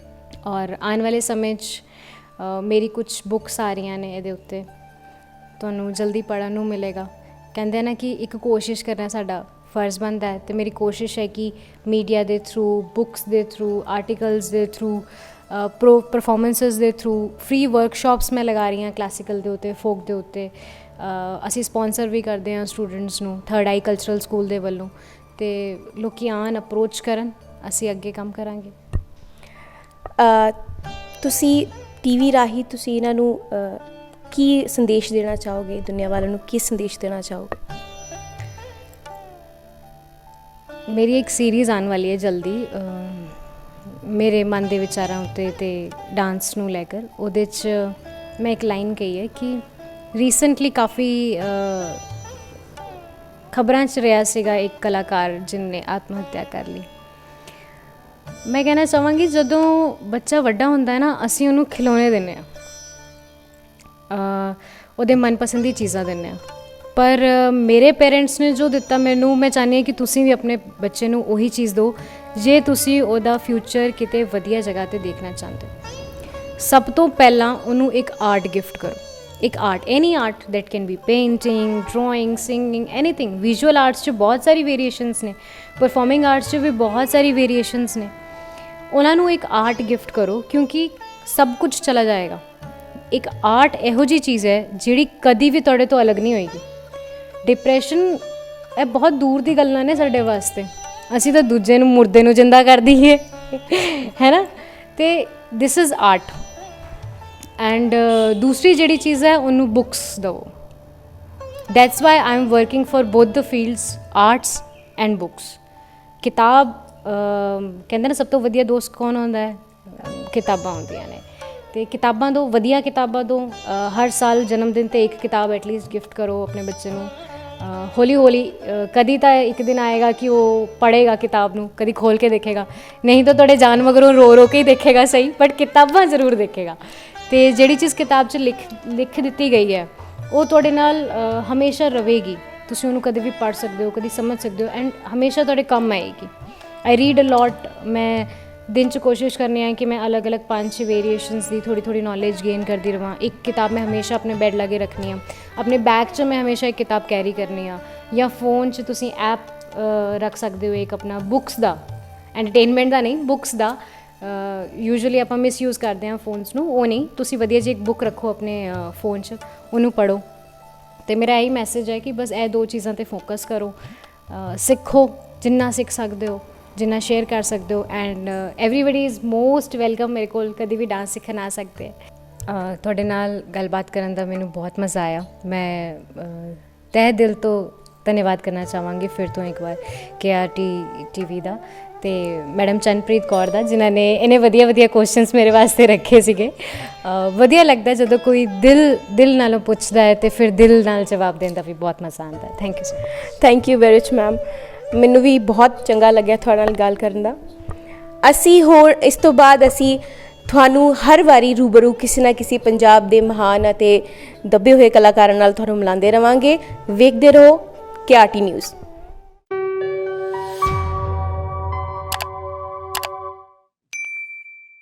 ਔਰ ਆਉਣ ਵਾਲੇ ਸਮੇਂ 'ਚ ਮੇਰੀ ਕੁਛ ਬੁੱਕਸ ਆ ਰਹੀਆਂ ਨੇ ਇਹਦੇ ਉੱਤੇ, ਤੁਹਾਨੂੰ ਜਲਦੀ ਪੜ੍ਹਨ ਨੂੰ ਮਿਲੇਗਾ। ਕਹਿੰਦੇ ਨਾ ਕਿ ਇੱਕ ਕੋਸ਼ਿਸ਼ ਕਰਨਾ ਸਾਡਾ ਫਰਜ਼ ਬਣਦਾ ਹੈ, ਅਤੇ ਮੇਰੀ ਕੋਸ਼ਿਸ਼ ਹੈ ਕਿ ਮੀਡੀਆ ਦੇ ਥਰੂ, ਬੁੱਕਸ ਦੇ ਥਰੂ, ਆਰਟੀਕਲਸ ਦੇ ਥਰੂ, ਪਰਫੋਰਮੈਂਸਿਸ ਦੇ ਥਰੂ, ਫ੍ਰੀ ਵਰਕਸ਼ਾਪਸ ਮੈਂ ਲਗਾ ਰਹੀ ਹਾਂ ਕਲਾਸੀਕਲ ਦੇ ਉੱਤੇ, ਫੋਕ ਦੇ ਉੱਤੇ। ਅਸੀਂ ਸਪੋਂਸਰ ਵੀ ਕਰਦੇ ਹਾਂ ਸਟੂਡੈਂਟਸ ਨੂੰ ਥਰਡ ਆਈ ਕਲਚਰਲ ਸਕੂਲ ਦੇ ਵੱਲੋਂ। ਅਤੇ ਲੋਕ ਆਉਣ, ਅਪਰੋਚ ਕਰਨ, ਅਸੀਂ ਅੱਗੇ ਕੰਮ ਕਰਾਂਗੇ। ਤੁਸੀਂ TV ਰਾਹੀਂ ਤੁਸੀਂ ਇਹਨਾਂ ਨੂੰ ਕੀ ਸੰਦੇਸ਼ ਦੇਣਾ ਚਾਹੋਗੇ? ਦੁਨੀਆ ਵਾਲਿਆਂ ਨੂੰ ਕੀ ਸੰਦੇਸ਼ ਦੇਣਾ ਚਾਹੋਗੇ? ਮੇਰੀ ਇੱਕ ਸੀਰੀਜ਼ ਆਉਣ ਵਾਲੀ ਹੈ ਜਲਦੀ, ਮੇਰੇ ਮਨ ਦੇ ਵਿਚਾਰਾਂ ਉੱਤੇ ਅਤੇ ਡਾਂਸ ਨੂੰ ਲੈ ਕਰ। ਉਹਦੇ 'ਚ ਮੈਂ ਇੱਕ ਲਾਈਨ ਕਹੀ ਹੈ ਕਿ ਰੀਸੈਂਟਲੀ ਕਾਫੀ ਖਬਰਾਂ 'ਚ ਰਿਹਾ ਸੀਗਾ ਇੱਕ ਕਲਾਕਾਰ ਜਿਹਨੇ ਆਤਮ ਹੱਤਿਆ ਕਰ ਲਈ। ਮੈਂ ਕਹਿਣਾ ਚਾਹਾਂਗੀ ਜਦੋਂ ਬੱਚਾ ਵੱਡਾ ਹੁੰਦਾ ਹੈ ਨਾ, ਅਸੀਂ ਉਹਨੂੰ ਖਿਡੌਣੇ ਦਿੰਦੇ ਹਾਂ, ਉਹਦੇ ਮਨਪਸੰਦ ਦੀ ਚੀਜ਼ਾਂ ਦਿੰਦੇ ਹਾਂ। ਪਰ ਮੇਰੇ ਪੇਰੈਂਟਸ ਨੇ ਜੋ ਦਿੱਤਾ ਮੈਨੂੰ, ਮੈਂ ਚਾਹੁੰਦੀ ਹਾਂ ਕਿ ਤੁਸੀਂ ਵੀ ਆਪਣੇ ਬੱਚੇ ਨੂੰ ਉਹੀ ਚੀਜ਼ ਦਿਓ ਜੇ ਤੁਸੀਂ ਉਹਦਾ ਫਿਊਚਰ ਕਿਤੇ ਵਧੀਆ ਜਗ੍ਹਾ 'ਤੇ ਦੇਖਣਾ ਚਾਹੁੰਦੇ ਹੋ। ਸਭ ਤੋਂ ਪਹਿਲਾਂ ਉਹਨੂੰ ਇੱਕ ਆਰਟ ਗਿਫਟ ਕਰੋ। ਇੱਕ art, any art that can be painting, drawing, singing, anything. Visual arts 'ਚ ਬਹੁਤ ਸਾਰੀ ਵੇਰੀਏਸ਼ਨਸ ਨੇ, ਪਰਫੋਰਮਿੰਗ ਆਰਟਸ 'ਚ ਵੀ ਬਹੁਤ ਸਾਰੀ ਵੇਰੀਏਸ਼ਨਸ ਨੇ। ਉਹਨਾਂ ਨੂੰ ਇੱਕ ਆਰਟ ਗਿਫਟ ਕਰੋ, ਕਿਉਂਕਿ ਸਭ ਕੁਝ ਚਲਾ ਜਾਏਗਾ। ਇੱਕ ਆਰਟ ਇਹੋ ਜਿਹੀ ਚੀਜ਼ ਹੈ ਜਿਹੜੀ ਕਦੀ ਵੀ ਤੁਹਾਡੇ ਤੋਂ ਅਲੱਗ ਨਹੀਂ ਹੋਏਗੀ। ਡਿਪਰੈਸ਼ਨ ਇਹ ਬਹੁਤ ਦੂਰ ਦੀ ਗੱਲਾਂ ਨੇ ਸਾਡੇ ਵਾਸਤੇ, ਅਸੀਂ ਤਾਂ ਦੂਜੇ ਨੂੰ, ਮੁਰਦੇ ਨੂੰ ਜਿੰਦਾ ਕਰ ਦਈਏ, ਹੈ ਨਾ। ਅਤੇ ਦਿਸ ਇਜ਼ ਆਰਟ। ਐਂਡ ਦੂਸਰੀ ਜਿਹੜੀ ਚੀਜ਼ ਹੈ ਉਹਨੂੰ ਬੁੱਕਸ ਦਿਓ। That's why I am working for both the fields, arts and books. ਕਿਤਾਬ ਕਹਿੰਦੇ ਨਾ ਸਭ ਤੋਂ ਵਧੀਆ ਦੋਸਤ ਕੌਣ ਹੁੰਦਾ ਹੈ? ਕਿਤਾਬਾਂ ਹੁੰਦੀਆਂ ਨੇ। ਤੇ ਕਿਤਾਬਾਂ ਦਿਓ, ਵਧੀਆ ਕਿਤਾਬਾਂ ਦਿਓ। ਹਰ ਸਾਲ ਜਨਮ ਦਿਨ ਤੇ ਇੱਕ ਕਿਤਾਬ ਐਟਲੀਸਟ ਗਿਫਟ ਕਰੋ ਆਪਣੇ ਬੱਚੇ ਨੂੰ। ਹੌਲੀ ਹੌਲੀ ਕਦੀ ਤਾਂ ਇੱਕ ਦਿਨ ਆਏਗਾ ਕਿ ਉਹ ਪੜ੍ਹੇਗਾ ਕਿਤਾਬ ਨੂੰ, ਕਦੀ ਖੋਲ੍ਹ ਕੇ ਦੇਖੇਗਾ, ਨਹੀਂ ਤਾਂ ਤੁਹਾਡੇ ਜਾਨ ਮਗਰੋਂ ਰੋ ਰੋ ਕੇ ਹੀ ਦੇਖੇਗਾ ਸਹੀ, ਬਟ ਕਿਤਾਬਾਂ ਜ਼ਰੂਰ ਦੇਖੇਗਾ। ਅਤੇ ਜਿਹੜੀ ਚੀਜ਼ ਕਿਤਾਬ 'ਚ ਲਿਖ ਦਿੱਤੀ ਗਈ ਹੈ ਉਹ ਤੁਹਾਡੇ ਨਾਲ ਹਮੇਸ਼ਾ ਰਹੇਗੀ। ਤੁਸੀਂ ਉਹਨੂੰ ਕਦੇ ਵੀ ਪੜ੍ਹ ਸਕਦੇ ਹੋ, ਕਦੀ ਸਮਝ ਸਕਦੇ ਹੋ, ਐਂਡ ਹਮੇਸ਼ਾ ਤੁਹਾਡੇ ਕੰਮ ਆਏਗੀ। ਆਈ ਰੀਡ ਅ ਲੋਟ। ਮੈਂ ਦਿਨ 'ਚ ਕੋਸ਼ਿਸ਼ ਕਰਨੀ ਆ ਕਿ ਮੈਂ ਅਲੱਗ-ਅਲੱਗ 5-6 ਵੇਰੀਏਸ਼ਨਸ ਦੀ ਥੋੜ੍ਹੀ ਨੌਲੇਜ ਗੇਨ ਕਰਦੀ ਰਹਾਂ। ਇੱਕ ਕਿਤਾਬ ਮੈਂ ਹਮੇਸ਼ਾ ਆਪਣੇ ਬੈੱਡ ਲਾਗੇ ਰੱਖਣੀ ਆ, ਆਪਣੇ ਬੈਗ 'ਚ ਮੈਂ ਹਮੇਸ਼ਾ ਇੱਕ ਕਿਤਾਬ ਕੈਰੀ ਕਰਨੀ ਆ, ਜਾਂ ਫੋਨ 'ਚ ਤੁਸੀਂ ਐਪ ਰੱਖ ਸਕਦੇ ਹੋ ਇੱਕ ਆਪਣਾ ਬੁੱਕਸ ਦਾ, ਐਂਟਰਟੇਨਮੈਂਟ ਦਾ ਨਹੀਂ, ਬੁੱਕਸ ਦਾ। ਯੂਜੂਅਲੀ ਆਪਾਂ ਮਿਸਯੂਜ਼ ਕਰਦੇ ਹਾਂ ਫੋਨਸ ਨੂੰ, ਉਹ ਨਹੀਂ। ਤੁਸੀਂ ਵਧੀਆ ਜਿਹੀ ਇੱਕ ਬੁੱਕ ਰੱਖੋ ਆਪਣੇ ਫੋਨ 'ਚ, ਉਹਨੂੰ ਪੜ੍ਹੋ। ਅਤੇ ਮੇਰਾ ਇਹੀ ਮੈਸੇਜ ਹੈ ਕਿ ਬਸ ਇਹ 2 ਚੀਜ਼ਾਂ 'ਤੇ ਫੋਕਸ ਕਰੋ। ਸਿੱਖੋ ਜਿੰਨਾ ਸਿੱਖ ਸਕਦੇ ਹੋ, ਜਿੰਨਾ ਸ਼ੇਅਰ ਕਰ ਸਕਦੇ ਹੋ, and everybody is most welcome. ਮੇਰੇ ਕੋਲ ਕਦੀ ਵੀ ਡਾਂਸ ਸਿੱਖਣ ਆ ਸਕਦੇ ਹੈ। ਤੁਹਾਡੇ ਨਾਲ ਗੱਲਬਾਤ ਕਰਨ ਦਾ ਮੈਨੂੰ ਬਹੁਤ ਮਜ਼ਾ ਆਇਆ। ਮੈਂ ਤਹਿ ਦਿਲ ਤੋਂ ਧੰਨਵਾਦ ਕਰਨਾ ਚਾਹਾਂਗੀ ਫਿਰ ਤੋਂ ਇੱਕ ਵਾਰ KRT TV ਦਾ, ਅਤੇ ਮੈਡਮ ਚੰਨਪ੍ਰੀਤ ਕੌਰ ਦਾ, ਜਿਨ੍ਹਾਂ ਨੇ ਇੰਨੇ ਵਧੀਆ ਕੁਐਸਚਨਸ ਮੇਰੇ ਵਾਸਤੇ ਰੱਖੇ ਸੀਗੇ। ਵਧੀਆ ਲੱਗਦਾ ਜਦੋਂ ਕੋਈ ਦਿਲ ਨਾਲੋਂ ਪੁੱਛਦਾ ਹੈ, ਅਤੇ ਫਿਰ ਦਿਲ ਨਾਲ ਜਵਾਬ ਦੇਣ ਦਾ ਵੀ ਬਹੁਤ ਮਜ਼ਾ ਆਉਂਦਾ ਹੈ। Thank you so much. Thank you very much ma'am. ਮੈਨੂੰ ਵੀ ਬਹੁਤ ਚੰਗਾ ਲੱਗਿਆ ਤੁਹਾਡੇ ਨਾਲ ਗੱਲ ਕਰਨ ਦਾ। ਅਸੀਂ ਹੁਣ ਇਸ ਤੋਂ ਬਾਅਦ ਅਸੀਂ ਤੁਹਾਨੂੰ ਹਰ ਵਾਰੀ ਰੂਬਰੂ ਕਿਸੇ ਨਾ ਕਿਸੇ ਪੰਜਾਬ ਦੇ ਮਹਾਨ ਅਤੇ ਦੱਬੇ ਹੋਏ ਕਲਾਕਾਰਾਂ ਨਾਲ ਤੁਹਾਨੂੰ ਮਿਲਾਉਂਦੇ ਰਹਾਂਗੇ। ਵੇਖਦੇ ਰਹੋ KRT ਨਿਊਜ਼।